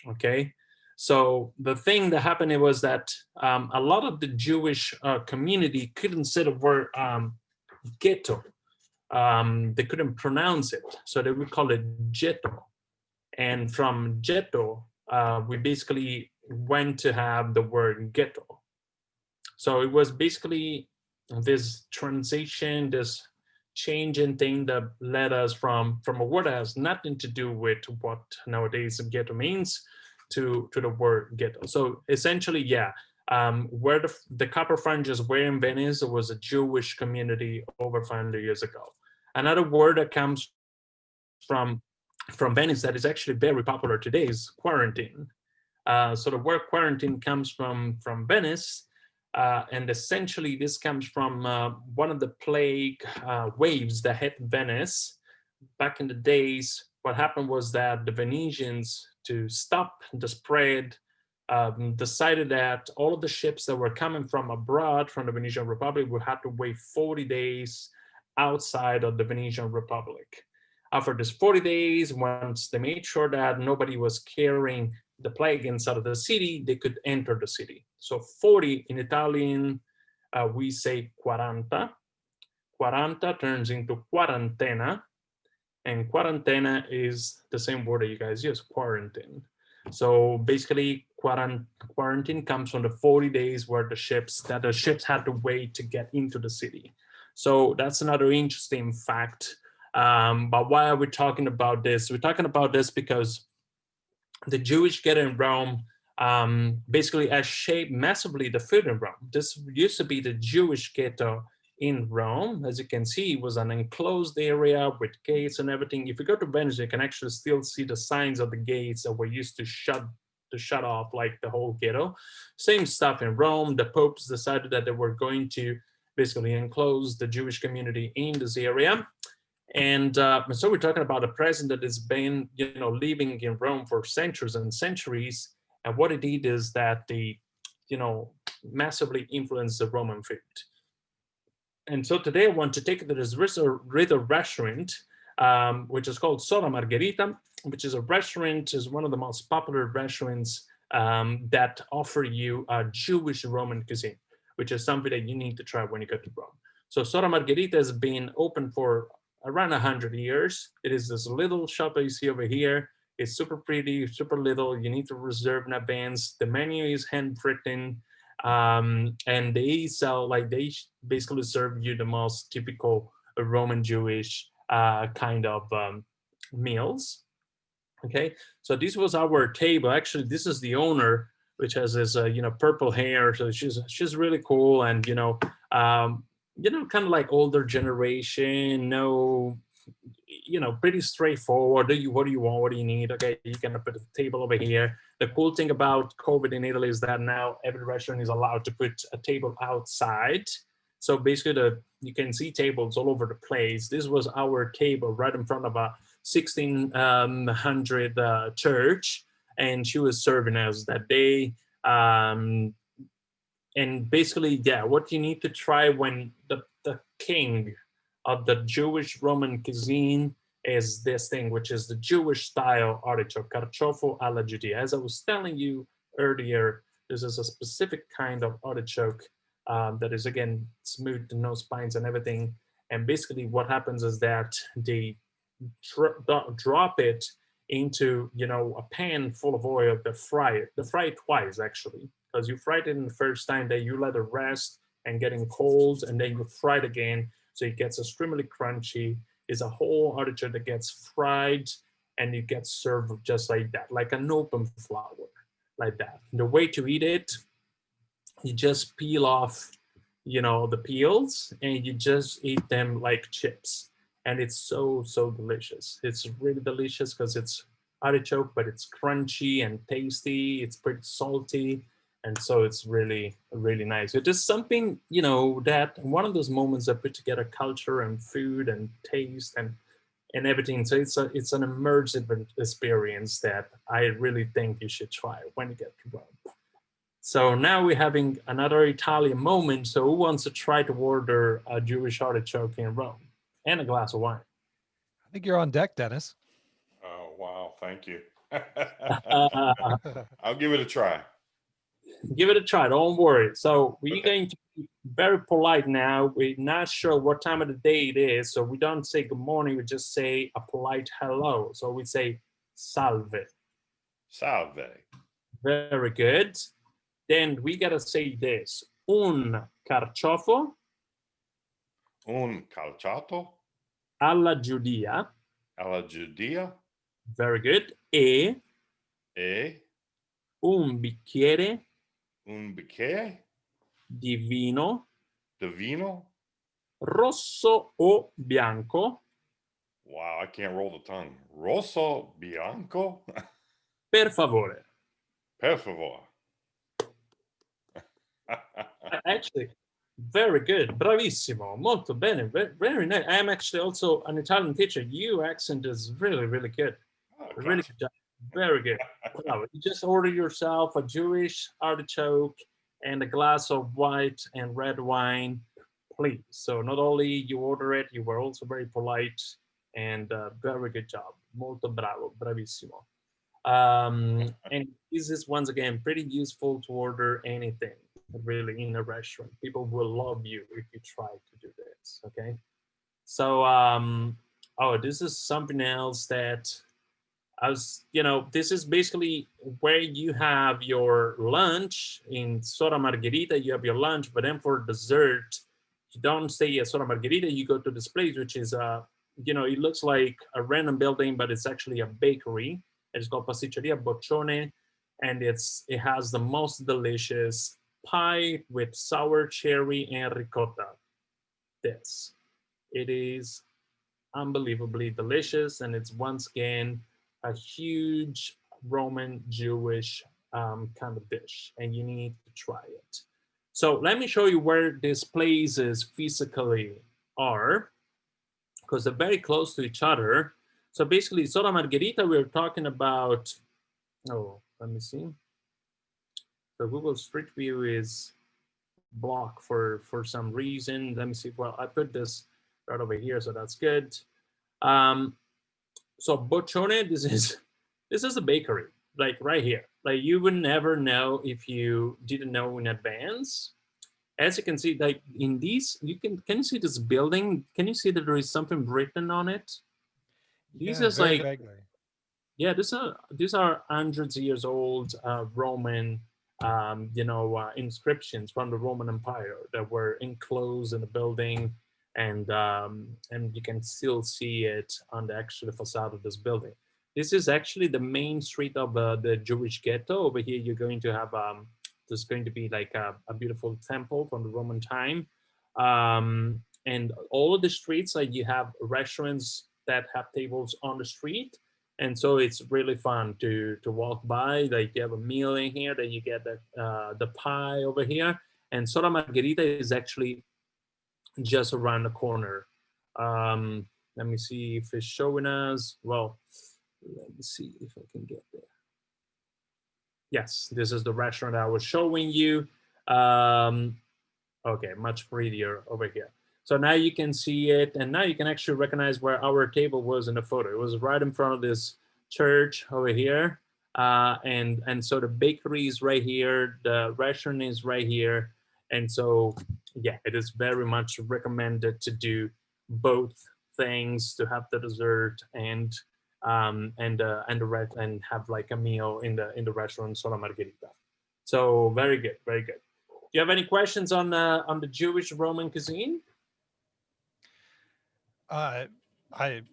okay? So the thing that happened was that a lot of the Jewish community couldn't say the word ghetto. They couldn't pronounce it. So they would call it ghetto. And from ghetto, we basically went to have the word ghetto. So it was basically this transition, this changing thing that led us from a word that has nothing to do with what nowadays ghetto means to the word ghetto. So essentially, yeah, where the copper foundries were in Venice was a Jewish community over 500 years ago. Another word that comes from Venice that is actually very popular today is quarantine. So the word quarantine comes from Venice, and essentially this comes from one of the plague waves that hit Venice back in the days. What happened was that the Venetians, to stop the spread, decided that all of the ships that were coming from abroad, from the Venetian Republic, would have to wait 40 days outside of the Venetian Republic. After this 40 days, once they made sure that nobody was carrying the plague inside of the city, they could enter the city. So 40 in Italian, we say quaranta. Quaranta turns into quarantena. And quarantena is the same word that you guys use, quarantine. So basically, quarantine comes from the 40 days where the ships had to wait to get into the city. So that's another interesting fact. But why are we talking about this? We're talking about this because the Jewish ghetto in Rome basically has shaped massively the food in Rome. This used to be the Jewish ghetto in Rome. As you can see, it was an enclosed area with gates and everything. If you go to Venice, you can actually still see the signs of the gates that were used to shut off like the whole ghetto. Same stuff in Rome. The popes decided that they were going to basically enclose the Jewish community in this area. And so we're talking about a president that has been, living in Rome for centuries and centuries. And what it did is that they, massively influenced the Roman food. And so today I want to take you to this little restaurant, which is called Sora Margherita, which is a restaurant, is one of the most popular restaurants that offer you a Jewish Roman cuisine, which is something that you need to try when you go to Rome. So Sora Margherita has been open for around 100 years. It is this little shop that you see over here. It's super pretty, super little. You need to reserve in advance. The menu is handwritten. And they sell, they basically serve you the most typical Roman Jewish kind of meals. Okay, so this was our table. Actually, this is the owner, which has this purple hair. So she's really cool, and kind of like older generation. No, pretty straightforward. What do you want? What do you need? Okay, you can put a table over here. The cool thing about COVID in Italy is that now every restaurant is allowed to put a table outside. So basically, you can see tables all over the place. This was our table right in front of a 1600 church, and she was serving us that day. And basically, yeah, what you need to try when the king of the Jewish Roman cuisine is this thing, which is the Jewish style artichoke, Carciofo alla Giudia. As I was telling you earlier, This is a specific kind of artichoke that is, again, smooth, no spines and everything. And basically what happens is that they drop it into, you know, a pan full of oil to fry it. They fry it twice, actually, because you fry it in the first time, then you let it rest and getting cold, and then you fry it again, so it gets extremely crunchy. It's a whole artichoke that gets fried, and it gets served just like that, like an open flower, like that. The way to eat it, you just peel off, you know, the peels, and you just eat them like chips. And it's so, so delicious. It's really delicious because it's artichoke, but it's crunchy and tasty. It's pretty salty. And so it's really, really nice. It is something, you know, that one of those moments that put together culture and food and taste and everything. So it's an immersive experience that I really think you should try when you get to Rome. So now we're having another Italian moment. So who wants to try to order a Jewish artichoke in Rome and a glass of wine? I think you're on deck, Dennis. Oh, wow. Thank you. Uh, I'll give it a try. Give it a try. Don't worry. So we're going to be very polite now. We're not sure what time of the day it is. So we don't say good morning. We just say a polite hello. So we say salve. Salve. Very good. Then we got to say this. Un carciofo Un calciato alla Giudia. alla Giudia Very good. e Un bicchiere un bicchiere di vino di vino. rosso o bianco. Wow, I can't roll the tongue. Rosso bianco. Per favore. Per favor. Actually, very good. Bravissimo. Molto bene. Very nice. I am actually also an Italian teacher. Your accent is really, really good. Oh, Really good job. Very good. Wow. You just order yourself a Jewish artichoke and a glass of white and red wine, please. So not only you order it, you were also very polite, and very good job. Molto bravo. Bravissimo. And this is, once again, pretty useful to order anything really in a restaurant. People will love you if you try to do this. Okay. So oh, this is something else that I was, you know, this is basically where you have your lunch in Sora Margherita. You have your lunch, but then for dessert, you don't stay at Sora Margherita. You go to this place, which is you know, it looks like a random building, but it's actually a bakery. It's called Pasticceria Boccione, and it has the most delicious pie with sour cherry and ricotta. This, it is unbelievably delicious, and it's once again a huge Roman Jewish kind of dish, and you need to try it. So let me show you where these places physically are, because they're very close to each other. So basically, Sora Margherita, we're talking about, oh, let me see. So Google Street View is blocked for some reason. Let me see. Well, I put this right over here, so that's good. So Boccione, this is a bakery, like right here. Like you would never know if you didn't know in advance. As you can see, like in these, can you see this building? Can you see that there is something written on it? These Yeah, is very like, vaguely. yeah, these are hundreds of years old Roman, you know, inscriptions from the Roman Empire that were enclosed in the building, and you can still see it on the actual facade of this building. This is actually the main street of the Jewish ghetto. Over here, you're going to have there's going to be like a beautiful temple from the Roman time, and all of the streets, like you have restaurants that have tables on the street, and so it's really fun to walk by. Like you have a meal in here, then you get the pie over here, and Sora Margherita is actually just around the corner. Let me see if it's showing us. Well, let me see if I can get there. Yes, this is the restaurant I was showing you. Okay, much prettier over here. So now you can see it, and now you can actually recognize where our table was in the photo. It was right in front of this church over here. and so the bakery is right here, the restaurant is right here, and so yeah, it is very much recommended to do both things, to have the dessert and have like a meal in the restaurant Sola Margherita. So very good, very good. Do you have any questions on the Jewish Roman cuisine? I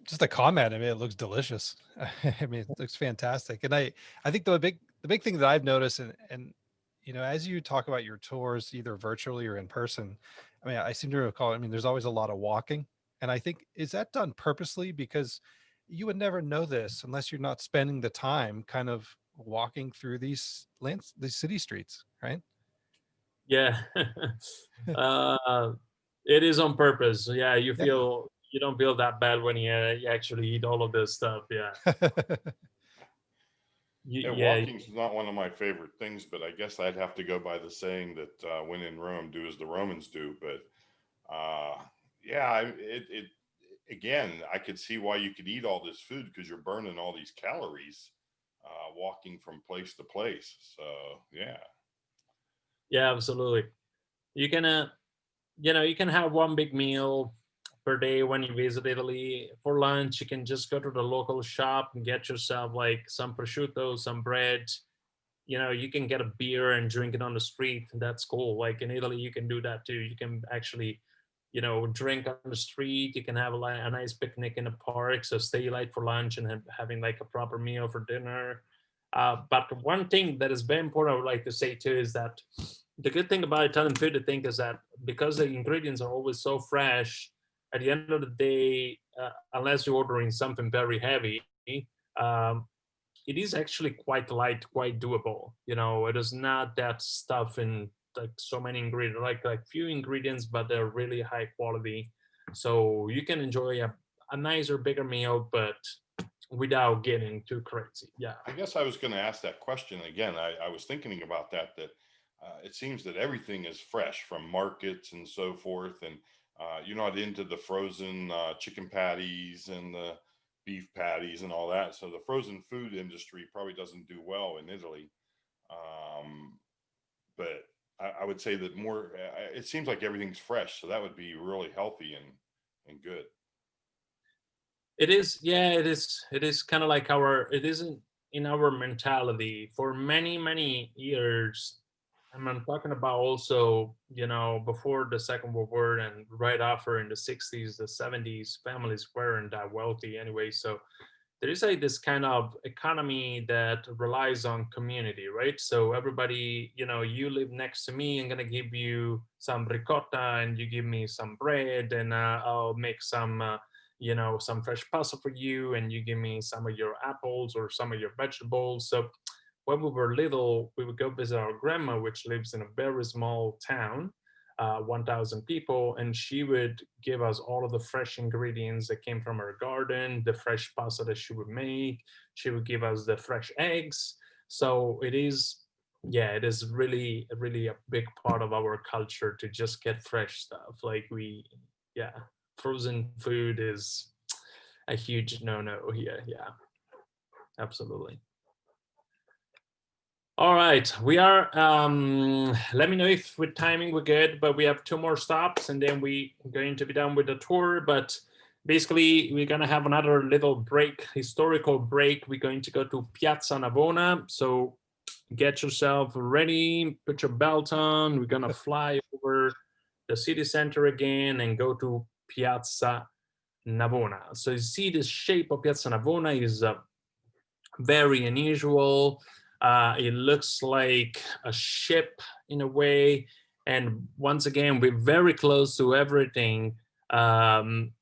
just a comment. I mean, it looks delicious. I mean, it looks fantastic. And I think the big thing that I've noticed, and as you talk about your tours, either virtually or in person, I mean, I seem to recall, I mean, there's always a lot of walking. And I think, is that done purposely? Because you would never know this unless you're not spending the time kind of walking through these city streets, right? Yeah. uh, it is on purpose. Yeah, you don't feel that bad when you actually eat all of this stuff. Yeah. Yeah, Yeah. walking's not one of my favorite things, but I guess I'd have to go by the saying that when in Rome, do as the Romans do. But yeah, it again, I could see why you could eat all this food because you're burning all these calories walking from place to place. So yeah. Yeah, absolutely. You can you can have one big meal per day when you visit Italy. For lunch, you can just go to the local shop and get yourself like some prosciutto, some bread. You can get a beer and drink it on the street. That's cool. Like in Italy, you can do that too. You can actually, drink on the street. You can have a nice picnic in the park. So stay late for lunch and having like a proper meal for dinner. But one thing that is very important, I would like to say too, is that the good thing about Italian food, I think, is that because the ingredients are always so fresh, at the end of the day, unless you're ordering something very heavy, um, it is actually quite light, quite doable. It is not that stuff in like so many ingredients, like few ingredients, but they're really high quality. So you can enjoy a nicer, bigger meal, but without getting too crazy. Yeah. I guess I was going to ask that question again. I was thinking about that it seems that everything is fresh from markets and so forth. And you're not into the frozen chicken patties and the beef patties and all that. So the frozen food industry probably doesn't do well in Italy. But I would say that more, it seems like everything's fresh. So that would be really healthy and good. It is, yeah, it is kind of like it isn't in our mentality for many, many years. And I'm talking about also, before the Second World War and right after in the 60s, the 70s, families weren't that wealthy anyway. So there is like this kind of economy that relies on community, right? So everybody, you live next to me, I'm gonna give you some ricotta and you give me some bread and I'll make some fresh pasta for you and you give me some of your apples or some of your vegetables. So when we were little, we would go visit our grandma, which lives in a very small town, 1,000 people, and she would give us all of the fresh ingredients that came from her garden, the fresh pasta that she would make. She would give us the fresh eggs. So it is, yeah, it is really, really a big part of our culture to just get fresh stuff. Yeah, frozen food is a huge no-no here. Yeah, absolutely. All right, we are, let me know if with timing we're good, but we have 2 more stops and then we're going to be done with the tour. But basically, we're gonna have another little break, historical break. We're going to go to Piazza Navona. So get yourself ready, put your belt on. We're gonna fly over the city center again and go to Piazza Navona. So you see the shape of Piazza Navona is very unusual. It looks like a ship in a way. And once again, we're very close to everything. Everything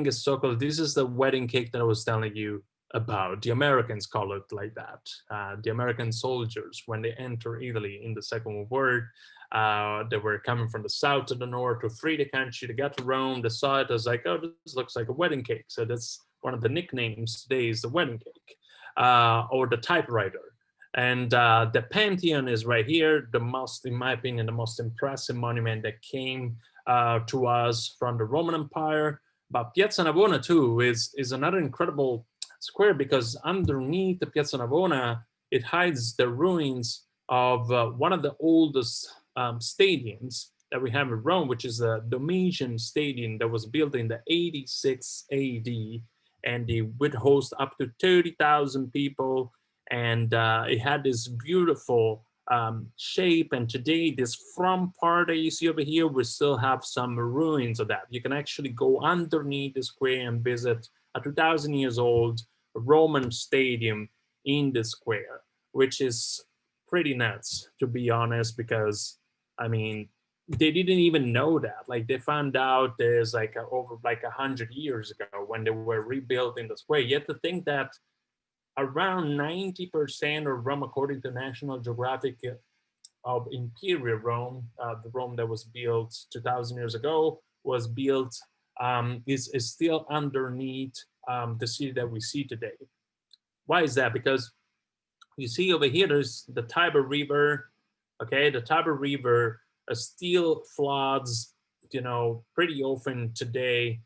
is so close. This is the wedding cake that I was telling you about. The Americans call it like that. The American soldiers, when they enter Italy in the Second World War, they were coming from the south to the north to free the country. They got to Rome. They saw it as like, oh, this looks like a wedding cake. So that's one of the nicknames today is the wedding cake, or the typewriter. And the Pantheon is right here, the most, in my opinion, the most impressive monument that came to us from the Roman Empire. But Piazza Navona too is another incredible square because underneath the Piazza Navona, it hides the ruins of one of the oldest stadiums that we have in Rome, which is the Domitian Stadium that was built in the 86 AD, and it would host up to 30,000 people, and it had this beautiful shape. And today, this front part that you see over here, we still have some ruins of that. You can actually go underneath the square and visit a 2,000 years old Roman stadium in the square, which is pretty nuts, to be honest, because I mean, they didn't even know that. Like they found out there's like over like 100 years ago when they were rebuilding the square. Yet to think that around 90% of Rome, according to National Geographic, of Imperial Rome, the Rome that was built 2,000 years ago, was built is still underneath the city that we see today. Why is that? Because you see over here, there's the Tiber River. Okay, the Tiber River still floods, pretty often today.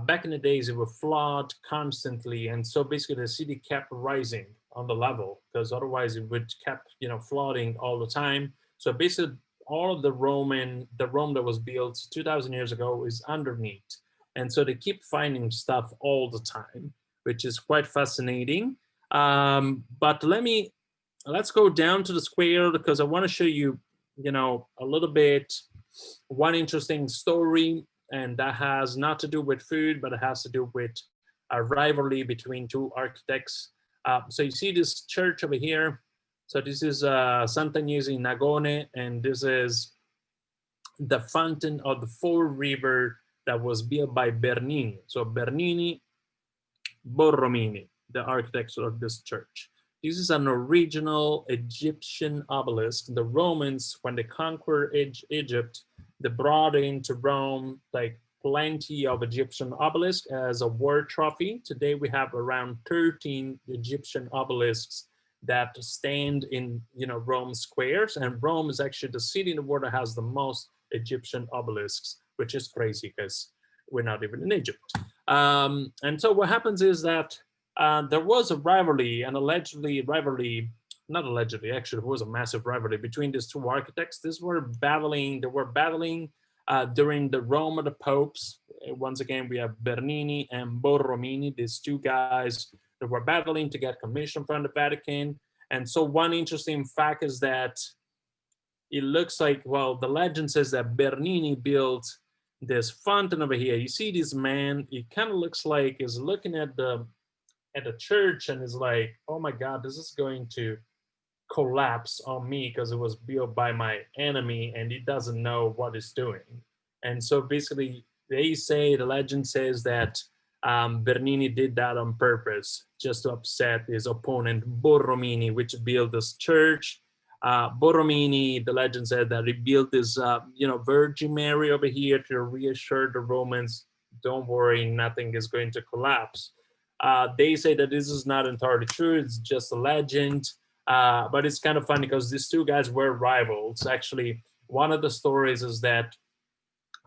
Back in the days, it would flood constantly, and so basically the city kept rising on the level because otherwise it would kept, flooding all the time. So basically, all of the Rome that was built 2,000 years ago is underneath, and so they keep finding stuff all the time, which is quite fascinating. But let's go down to the square because I want to show you, a little bit one interesting story, and that has not to do with food, but it has to do with a rivalry between two architects. So you see this church over here. So this is Sant'Agnese in Nagone, and this is the fountain of the Four River that was built by Bernini. So Bernini, Borromini, the architects of this church. This is an original Egyptian obelisk. The Romans, when they conquered Egypt, they brought into Rome like plenty of Egyptian obelisks as a war trophy. Today we have around 13 Egyptian obelisks that stand in Rome squares, and Rome is actually the city in the world that has the most Egyptian obelisks, which is crazy because we're not even in Egypt. And so what happens is that there was a rivalry, and not allegedly, actually, it was a massive rivalry between these two architects. They were battling during the Rome of the popes. Once again, we have Bernini and Borromini, these two guys that were battling to get commission from the Vatican. And so one interesting fact is that it looks like, well, the legend says that Bernini built this fountain over here. You see this man, it kind of looks like he's looking at the church and is like, oh my God, this is going to collapse on me because it was built by my enemy and he doesn't know what he's doing. And so basically the legend says that Bernini did that on purpose just to upset his opponent Borromini, which built this church. Borromini, the legend said that he built this Virgin Mary over here to reassure the Romans, don't worry, nothing is going to collapse. They say that this is not entirely true, it's just a legend. But it's kind of funny because these two guys were rivals. Actually, one of the stories is that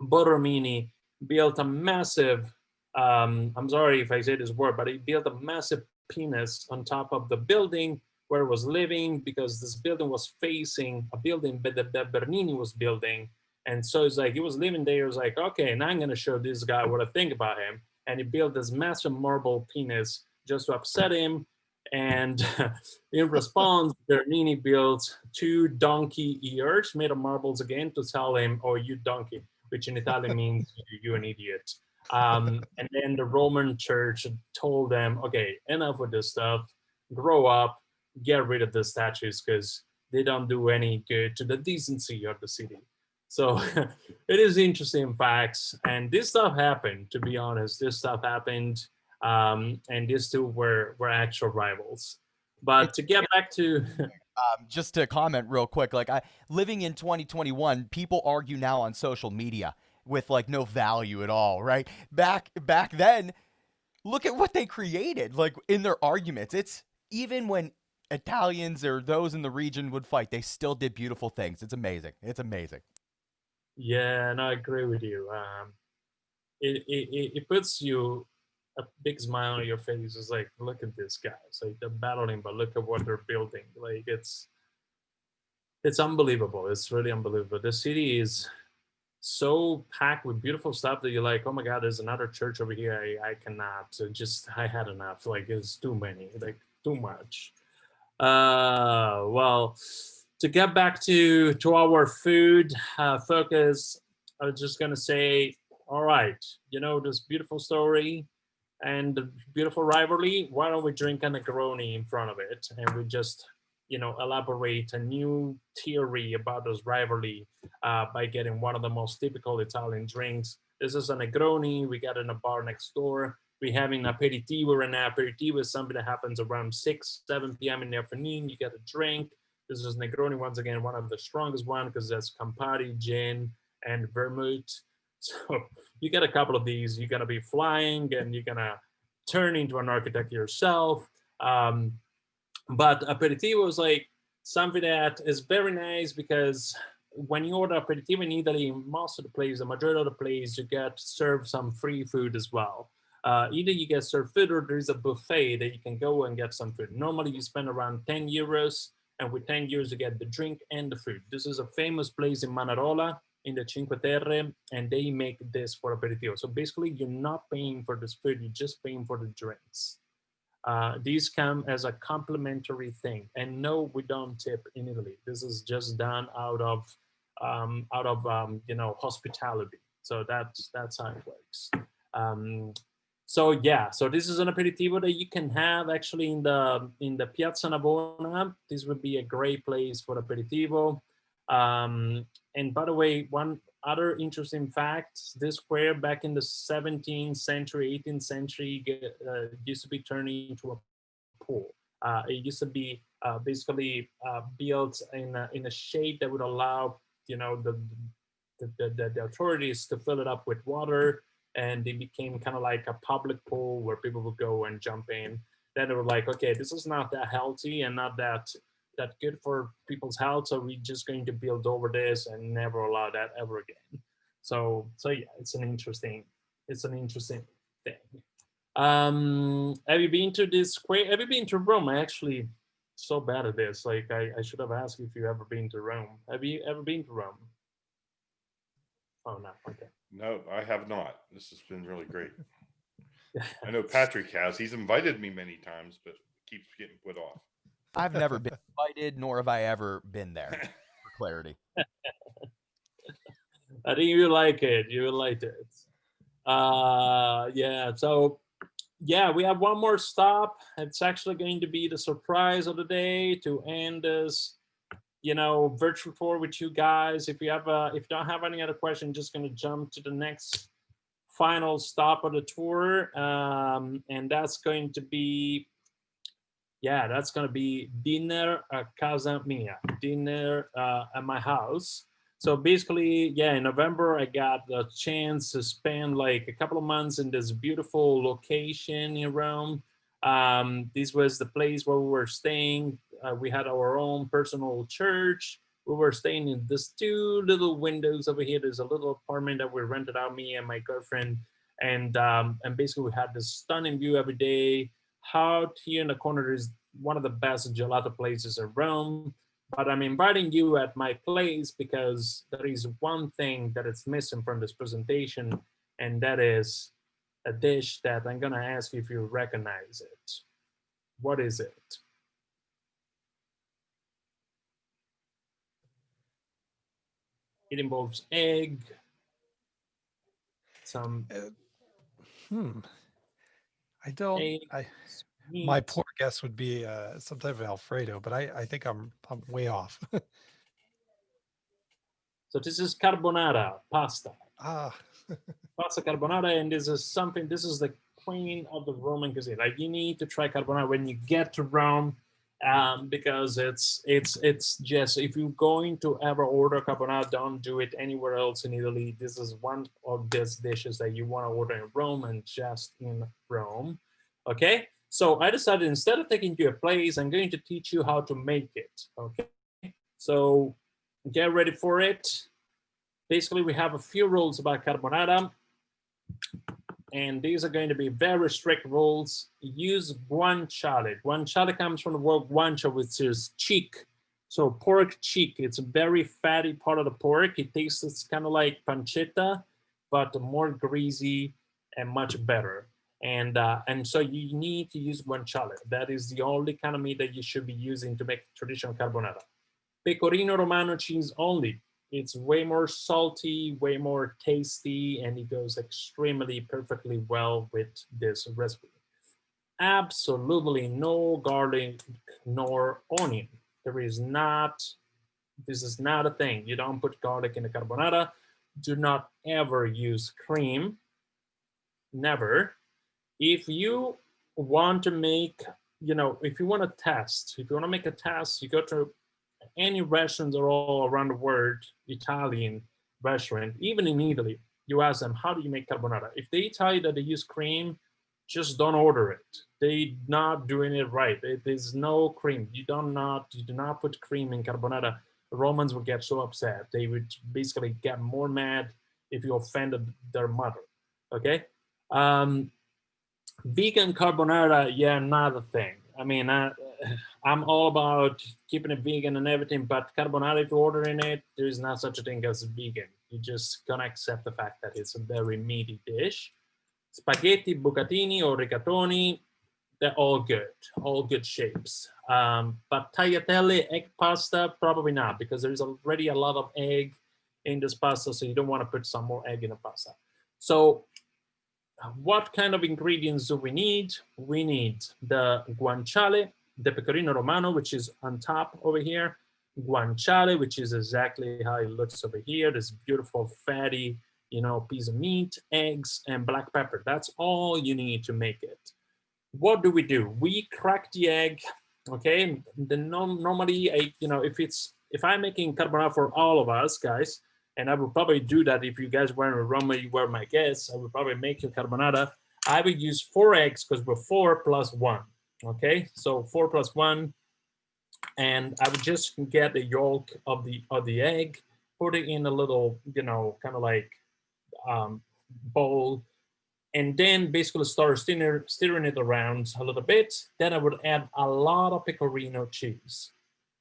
Borromini built a massive, I'm sorry if I say this word, but he built a massive penis on top of the building where he was living, because this building was facing a building that Bernini was building. And so it's like, he was living there, he was like, okay, now I'm going to show this guy what I think about him. And he built this massive marble penis just to upset him. And in response, Bernini built 2 donkey ears made of marbles again to tell him, oh, you donkey, which in Italian means you an idiot. And then the Roman church told them, okay, enough with this stuff, grow up, get rid of the statues because they don't do any good to the decency of the city. So it is interesting facts. And this stuff happened, to be honest, this stuff happened. And these two were actual rivals. But to get back to just to comment real quick, like living in 2021, people argue now on social media with like no value at all, right? Back then, look at what they created, like in their arguments. It's even when Italians or those in the region would fight, they still did beautiful things. It's amazing. It's amazing. Yeah, and I agree with you. It puts you a big smile on your face. It's like, look at these guys. Like they're battling, but look at what they're building. Like it's unbelievable. It's really unbelievable. The city is so packed with beautiful stuff that you're like, oh my God, there's another church over here. I cannot. So just I had enough. Like it's too many. Like too much. Well, to get back to our food focus, I was just gonna say, all right, you know this beautiful story and the beautiful rivalry. Why don't we drink a Negroni in front of it, and we just, you know, elaborate a new theory about this rivalry by getting one of the most typical Italian drinks. This is a Negroni. We got it in a bar next door. We're having aperitivo right now. Aperitivo is something that happens around 6, 7 p.m. in the afternoon. You get a drink. This is Negroni, once again, one of the strongest one because there's Campari, gin, and vermouth. So you get a couple of these, you're gonna be flying and you're gonna turn into an architect yourself. But aperitivo is like something that is very nice because when you order aperitivo in Italy, most of the places, the majority of the places, you get served some free food as well. Either you get served food or there's a buffet that you can go and get some food. Normally you spend around 10 euros, and with 10 euros you get the drink and the food. This is a famous place in Manarola in the Cinque Terre, and they make this for aperitivo. So basically you're not paying for this food, you're just paying for the drinks. These come as a complimentary thing, and no, we don't tip in Italy. This is just done out of you know, hospitality. So that's how it works. So yeah, so this is an aperitivo that you can have actually in the Piazza Navona. This would be a great place for aperitivo. And by the way, one other interesting fact, this square back in the 17th century, 18th century, used to be turned into a pool. It used to be basically built in a shape that would allow, you know, the authorities to fill it up with water, and it became kind of like a public pool where people would go and jump in. Then they were like, okay, this is not that healthy and not that good for people's health, so we're just going to build over this and never allow that ever again. So yeah, it's an interesting thing. Have you been to this square? Have you been to Rome? I actually so bad at this. Like I should have asked you if you ever been to Rome. Have you ever been to Rome? Oh no, okay. No, I have not. This has been really great. I know Patrick has. He's invited me many times, but keeps getting put off. I've never been invited, nor have I ever been there, for clarity. I think you like it. You like it. Yeah. So, yeah, we have one more stop. It's actually going to be the surprise of the day to end this, you know, virtual tour with you guys. If you don't have any other question, just going to jump to the next final stop of the tour, and that's going to be. Yeah, that's gonna be dinner at casa mia, dinner at my house. So basically, yeah, in November I got the chance to spend like a couple of months in this beautiful location in Rome. This was the place where we were staying. We had our own personal church. We were staying in these two little windows over here. There's a little apartment that we rented out, me and my girlfriend, and basically we had this stunning view every day. Out here in the corner is one of the best gelato places in Rome, but I'm inviting you at my place because there is one thing that is missing from this presentation, and that is a dish that I'm gonna ask you if you recognize it. What is it? It involves egg, some I don't. egg, My meat. poor guess would be some type of Alfredo, but I think I'm way off. So this is carbonara, pasta. Ah, Pasta carbonara, and this is the queen of the Roman cuisine. Like you need to try carbonara when you get to Rome, because it's just, if you're going to ever order carbonara, don't do it anywhere else in Italy. This is one of these dishes that you want to order in Rome and just in Rome. Okay, so I decided instead of taking you a place, I'm going to teach you how to make it. Okay, so get ready for it. Basically, we have a few rules about carbonara. and these are going to be very strict rules. Use guanciale. Guanciale comes from the word guancia, which is cheek. So pork cheek, it's a very fatty part of the pork. It tastes kind of like pancetta, but more greasy and much better. And so you need to use guanciale. That is the only kind of meat that you should be using to make traditional carbonara. Pecorino Romano cheese only. It's way more salty, way more tasty, and it goes extremely perfectly well with this recipe. Absolutely no garlic nor onion. There is not, this is not a thing. You don't put garlic in a carbonara. Do not ever use cream. Never. If you want to make, if you want to test, if you want to make a test, you go to any restaurants are all around the world, Italian restaurant, even in Italy, you ask them, how do you make carbonara? If they tell you that they use cream, just don't order it. They're not doing it right. There's no cream. You do not put cream in carbonara. Romans would get so upset. They would basically get more mad if you offended their mother. Okay. Vegan carbonara, yeah, not a thing. I mean, I'm all about keeping it vegan and everything, but carbonara, if you're ordering it, there is not such a thing as vegan. You're just gonna accept the fact that it's a very meaty dish. Spaghetti, bucatini, or rigatoni, they're all good shapes. But tagliatelle, egg pasta, probably not, because there's already a lot of egg in this pasta, so you don't want to put some more egg in the pasta. So what kind of ingredients do we need? We need the guanciale, the pecorino romano, which is on top over here, guanciale, which is exactly how it looks over here, this beautiful fatty, piece of meat, eggs, and black pepper. That's all you need to make it. What do? We crack the egg, okay? Normally, if I'm making carbonara for all of us, guys, and I would probably do that if you guys were in Roma, you were my guests, I would probably make you carbonara. I would use 4 eggs because we're 4 plus 1, okay? So 4 plus 1, and I would just get the yolk of the egg, put it in a little, kind of like bowl, and then basically start stirring it around a little bit. Then I would add a lot of pecorino cheese.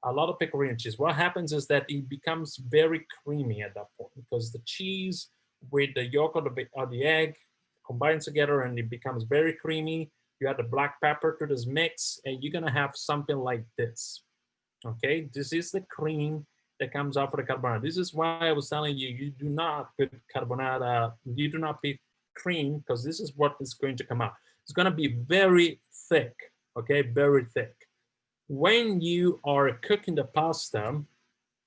What happens is that it becomes very creamy at that point because the cheese with the yolk of the egg combines together and it becomes very creamy. You add the black pepper to this mix and you're gonna have something like this. Okay, this is the cream that comes out for the carbonara. This is why I was telling you, you do not put carbonara, you do not put cream, because this is what is going to come out. It's going to be very thick, okay, very thick. When you are cooking the pasta,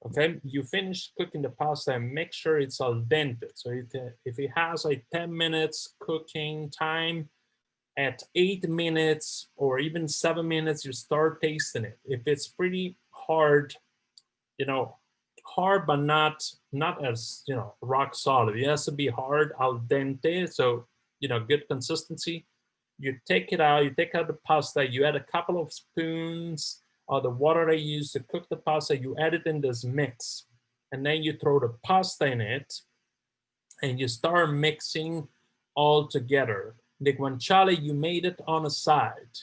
okay, you finish cooking the pasta and make sure it's al dente. So if it has like 10 minutes cooking time, at 8 minutes or even 7 minutes, you start tasting it. If it's pretty hard, hard but not as rock solid. It has to be hard, al dente, so good consistency. You take it out, you take out the pasta, you add a couple of spoons of the water I use to cook the pasta, you add it in this mix, and then you throw the pasta in it, and you start mixing all together. The guanciale, you made it on the side.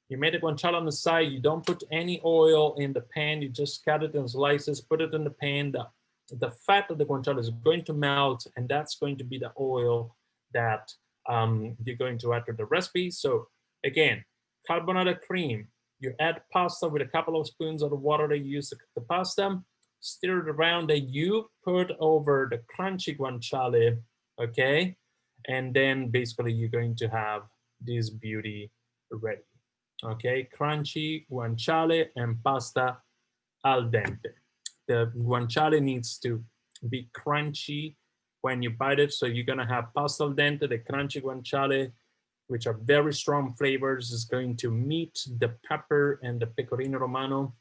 You made the guanciale on the side. You don't put any oil in the pan. You just cut it in slices, put it in the pan. The fat of the guanciale is going to melt, and that's going to be the oil that you're going to add to the recipe. So again, carbonara cream. You add pasta with a couple of spoons of the water that you use to cook the pasta. Stir it around, and you put over the crunchy guanciale, okay? And then basically you're going to have this beauty ready. Okay, crunchy guanciale and pasta al dente. The guanciale needs to be crunchy when you bite it. So you're gonna have pasta al dente, the crunchy guanciale, which are very strong flavors, is going to meet the pepper and the pecorino romano.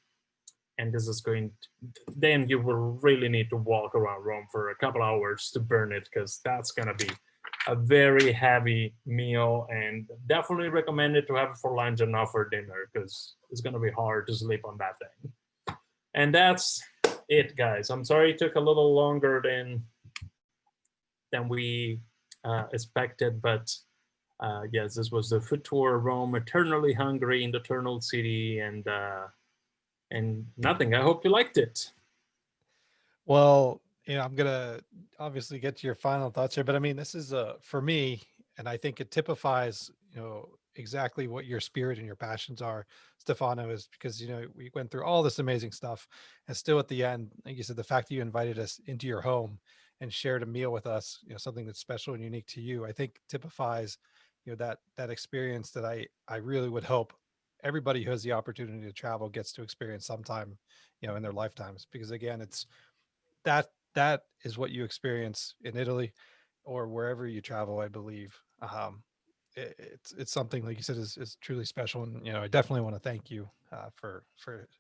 And this is going to, then you will really need to walk around Rome for a couple hours to burn it, because that's gonna be a very heavy meal, and definitely recommend it to have it for lunch and not for dinner, because it's gonna be hard to sleep on that thing. And that's it, guys. I'm sorry it took a little longer than we expected, but Yes, this was the food tour, Rome, eternally hungry in the eternal city, and nothing. I hope you liked it. Well, I'm gonna obviously get to your final thoughts here, but I mean, this is for me, and I think it typifies, exactly what your spirit and your passions are, Stefano, is because we went through all this amazing stuff, and still at the end, like you said, the fact that you invited us into your home and shared a meal with us, something that's special and unique to you, I think typifies, that experience that I really would hope everybody who has the opportunity to travel gets to experience sometime, in their lifetimes, because again, it's that is what you experience in Italy or wherever you travel, I believe. It's something like you said is truly special, and I definitely want to thank you for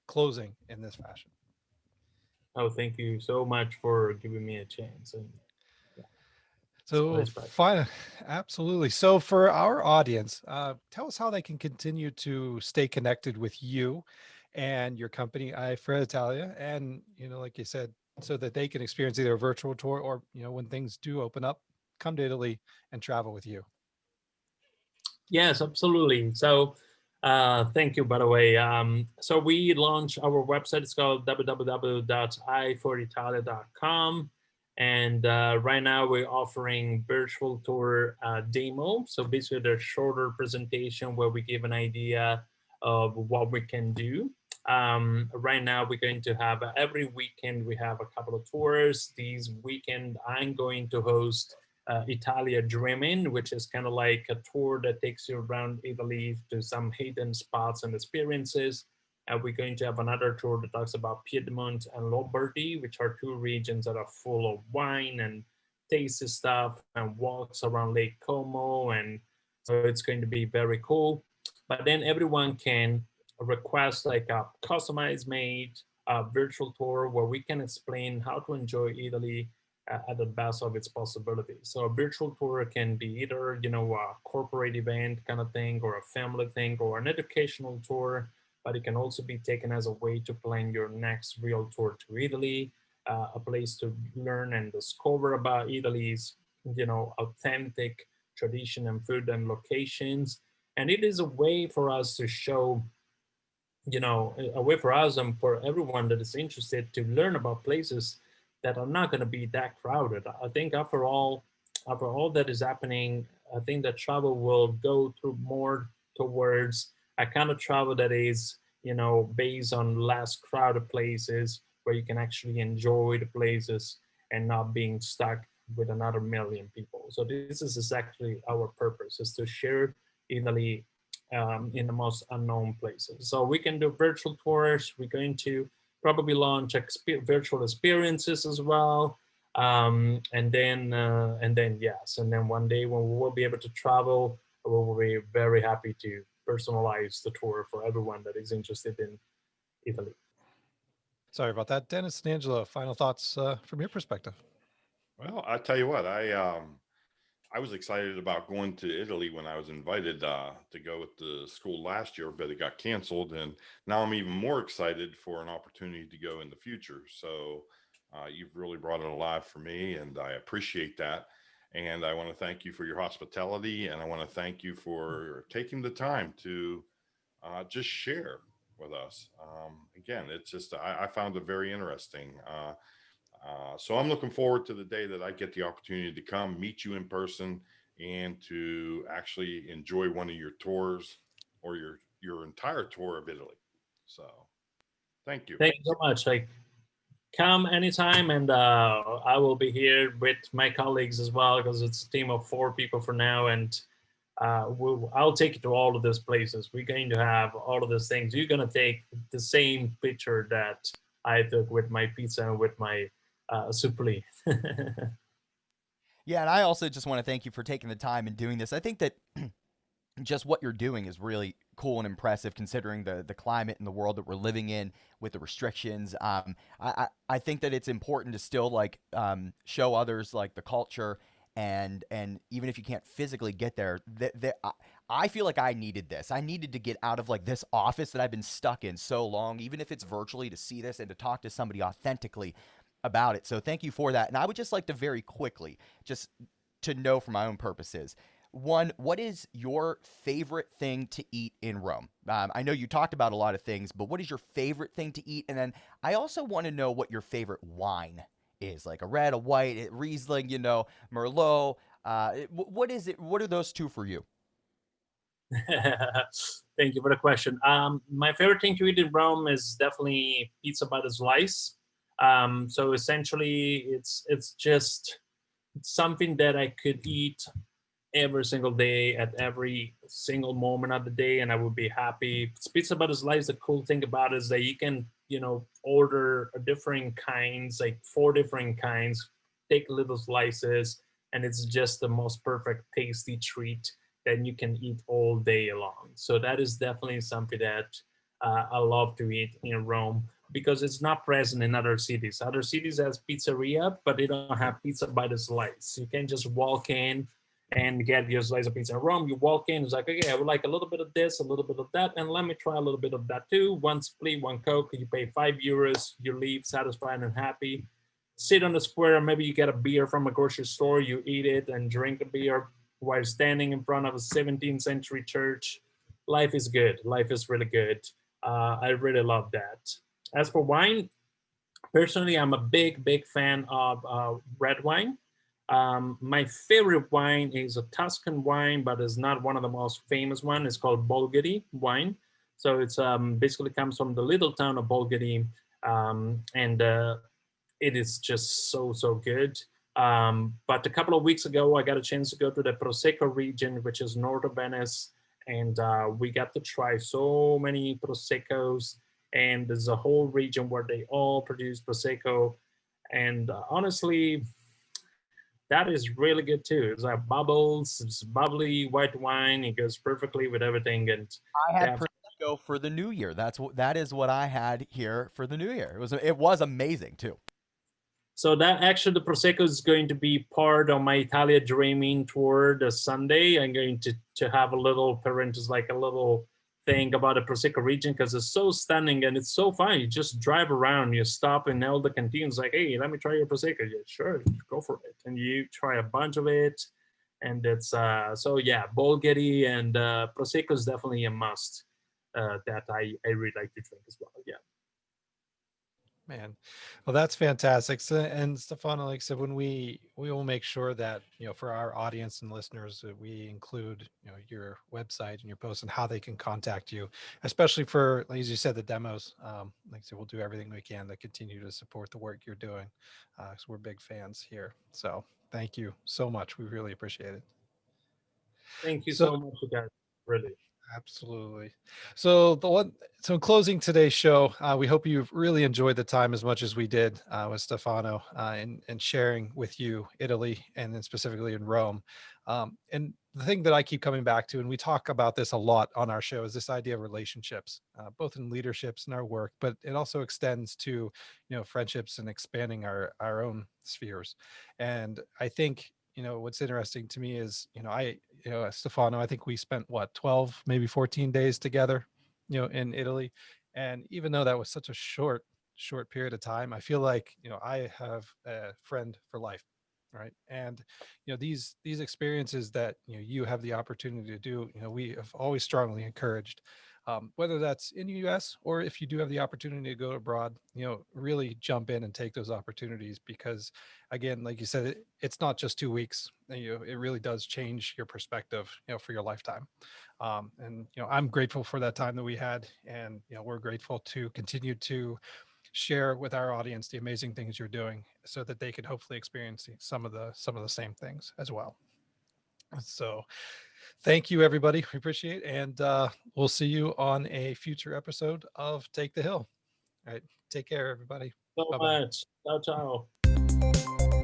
closing in this fashion. Oh, thank you so much for giving me a chance. And yeah, it's So always back. fine, absolutely. So for our audience, tell us how they can continue to stay connected with you and your company, I For Italia, and like you said, so that they can experience either a virtual tour or when things do open up, come to Italy and travel with you. Yes, absolutely. So, thank you, by the way. So we launched our website. It's called www.iforitalia.com. And right now we're offering virtual tour demo. So basically, there's shorter presentation where we give an idea of what we can do. Right now we're going to have every weekend we have a couple of tours. These weekend I'm going to host Italia Dreaming, which is kind of like a tour that takes you around Italy to some hidden spots and experiences. And we're going to have another tour that talks about Piedmont and Lombardy, which are two regions that are full of wine and tasty stuff and walks around Lake Como. And so it's going to be very cool. But then everyone can request like a customized made virtual tour where we can explain how to enjoy Italy at the best of its possibilities. So a virtual tour can be either, a corporate event kind of thing or a family thing or an educational tour, but it can also be taken as a way to plan your next real tour to Italy, a place to learn and discover about Italy's, authentic tradition and food and locations. And it is a way for us to show a way for us and for everyone that is interested to learn about places that are not going to be that crowded. I think after all that is happening, I think that travel will go through more towards a kind of travel that is, based on less crowded places where you can actually enjoy the places and not being stuck with another million people. So this is exactly our purpose: is to share Italy in the most unknown places. So we can do virtual tours. We're going to probably launch virtual experiences as well. And then yes, and then one day when we will be able to travel, we will be very happy to personalize the tour for everyone that is interested in Italy. Sorry about that, Dennis and Angela. Final thoughts from your perspective. Well, I tell you what, I was excited about going to Italy when I was invited to go with the school last year, but it got canceled, and now I'm even more excited for an opportunity to go in the future. So you've really brought it alive for me, and I appreciate that. And I want to thank you for your hospitality, and I want to thank you for taking the time to just share with us. Again, it's just I found it very interesting. So I'm looking forward to the day that I get the opportunity to come meet you in person and to actually enjoy one of your tours or your entire tour of Italy. So thank you. Thank you so much. Like, come anytime, and I will be here with my colleagues as well because it's a team of 4 people for now, and I'll take you to all of those places. We're going to have all of those things. You're going to take the same picture that I took with my pizza and with my supli. Yeah, and I also just want to thank you for taking the time and doing this. I think that just what you're doing is really cool and impressive considering the climate and the world that we're living in with the restrictions. I think that it's important to still like show others like the culture and even if you can't physically get there, I feel like I needed this. I needed to get out of like this office that I've been stuck in so long, even if it's virtually, to see this and to talk to somebody authentically about it. So thank you for that. And I would just like to very quickly, just to know for my own purposes, one, what is your favorite thing to eat in Rome? I know you talked about a lot of things, but what is your favorite thing to eat? And then I also want to know what your favorite wine is, like a red, a white, Riesling, Merlot. What is it? What are those two for you? Thank you for the question. My favorite thing to eat in Rome is definitely pizza by the slice. So essentially, it's just something that I could eat every single day at every single moment of the day, and I would be happy. Pizza by the slice. The cool thing about it is that you can, order different kinds, like 4 different kinds, take little slices, and it's just the most perfect tasty treat that you can eat all day long. So that is definitely something that I love to eat in Rome because it's not present in other cities. Other cities has pizzeria, but they don't have pizza by the slice. You can just walk in and get your slice of pizza. In Rome, you walk in, it's like, okay, I would like a little bit of this, a little bit of that, and let me try a little bit of that too. One split, one Coke, you pay €5, you leave satisfied and happy. Sit on the square, maybe you get a beer from a grocery store, you eat it and drink the beer while standing in front of a 17th century church. Life is good. Life is really good. I really love that. As for wine, personally, I'm a big fan of red wine. My favorite wine is a Tuscan wine, but it's not one of the most famous one. It's called Bolgheri wine. So it's basically comes from the little town of Bolgheri, and it is just so good. But a couple of weeks ago, I got a chance to go to the Prosecco region, which is north of Venice, and we got to try so many Proseccos. And there's a whole region where they all produce Prosecco. And honestly, that is really good too. It's like bubbles, it's bubbly white wine. It goes perfectly with everything. And I had yeah, prosecco for the New Year. That is what I had here for the New Year. It was amazing too. so that actually the Prosecco is going to be part of my Italia Dreaming tour this Sunday. I'm going to have a little parenthesis, like a little thing about the Prosecco region because it's so stunning and it's so fun. You just drive around, you stop in all the canteens, like, hey, let me try your Prosecco. Yeah, sure, go for it. And you try a bunch of it. And it's so yeah, Bolgheri and Prosecco is definitely a must that I really like to drink as well. Yeah. Man, well, that's fantastic. So, and Stefano, like I said, when we will make sure that for our audience and listeners that we include your website and your posts and how they can contact you, especially for, like as you said, the demos. Like I said, we'll do everything we can to continue to support the work you're doing, because we're big fans here. So thank you so much. We really appreciate it. Thank you So so much, you guys. Really. absolutely. So in closing today's show, we hope you've really enjoyed the time as much as we did with Stefano and sharing with you Italy and then specifically in Rome. And the thing that I keep coming back to, and we talk about this a lot on our show, is this idea of relationships, both in leaderships and our work, but it also extends to friendships and expanding our own spheres. And I think what's interesting to me is Stefano, I think we spent what 12 maybe 14 days together in Italy, and even though that was such a short period of time, I feel like I have a friend for life, right? And these experiences that you have the opportunity to do, we have always strongly encouraged, whether that's in the US or if you do have the opportunity to go abroad, really jump in and take those opportunities because, again, like you said, it's not just 2 weeks. It really does change your perspective, for your lifetime. And I'm grateful for that time that we had, and we're grateful to continue to share with our audience the amazing things you're doing, so that they could hopefully experience some of the same things as well. So thank you, everybody. We appreciate it. And we'll see you on a future episode of Take the Hill. All right. Take care, everybody. So Bye bye. much. Ciao, ciao.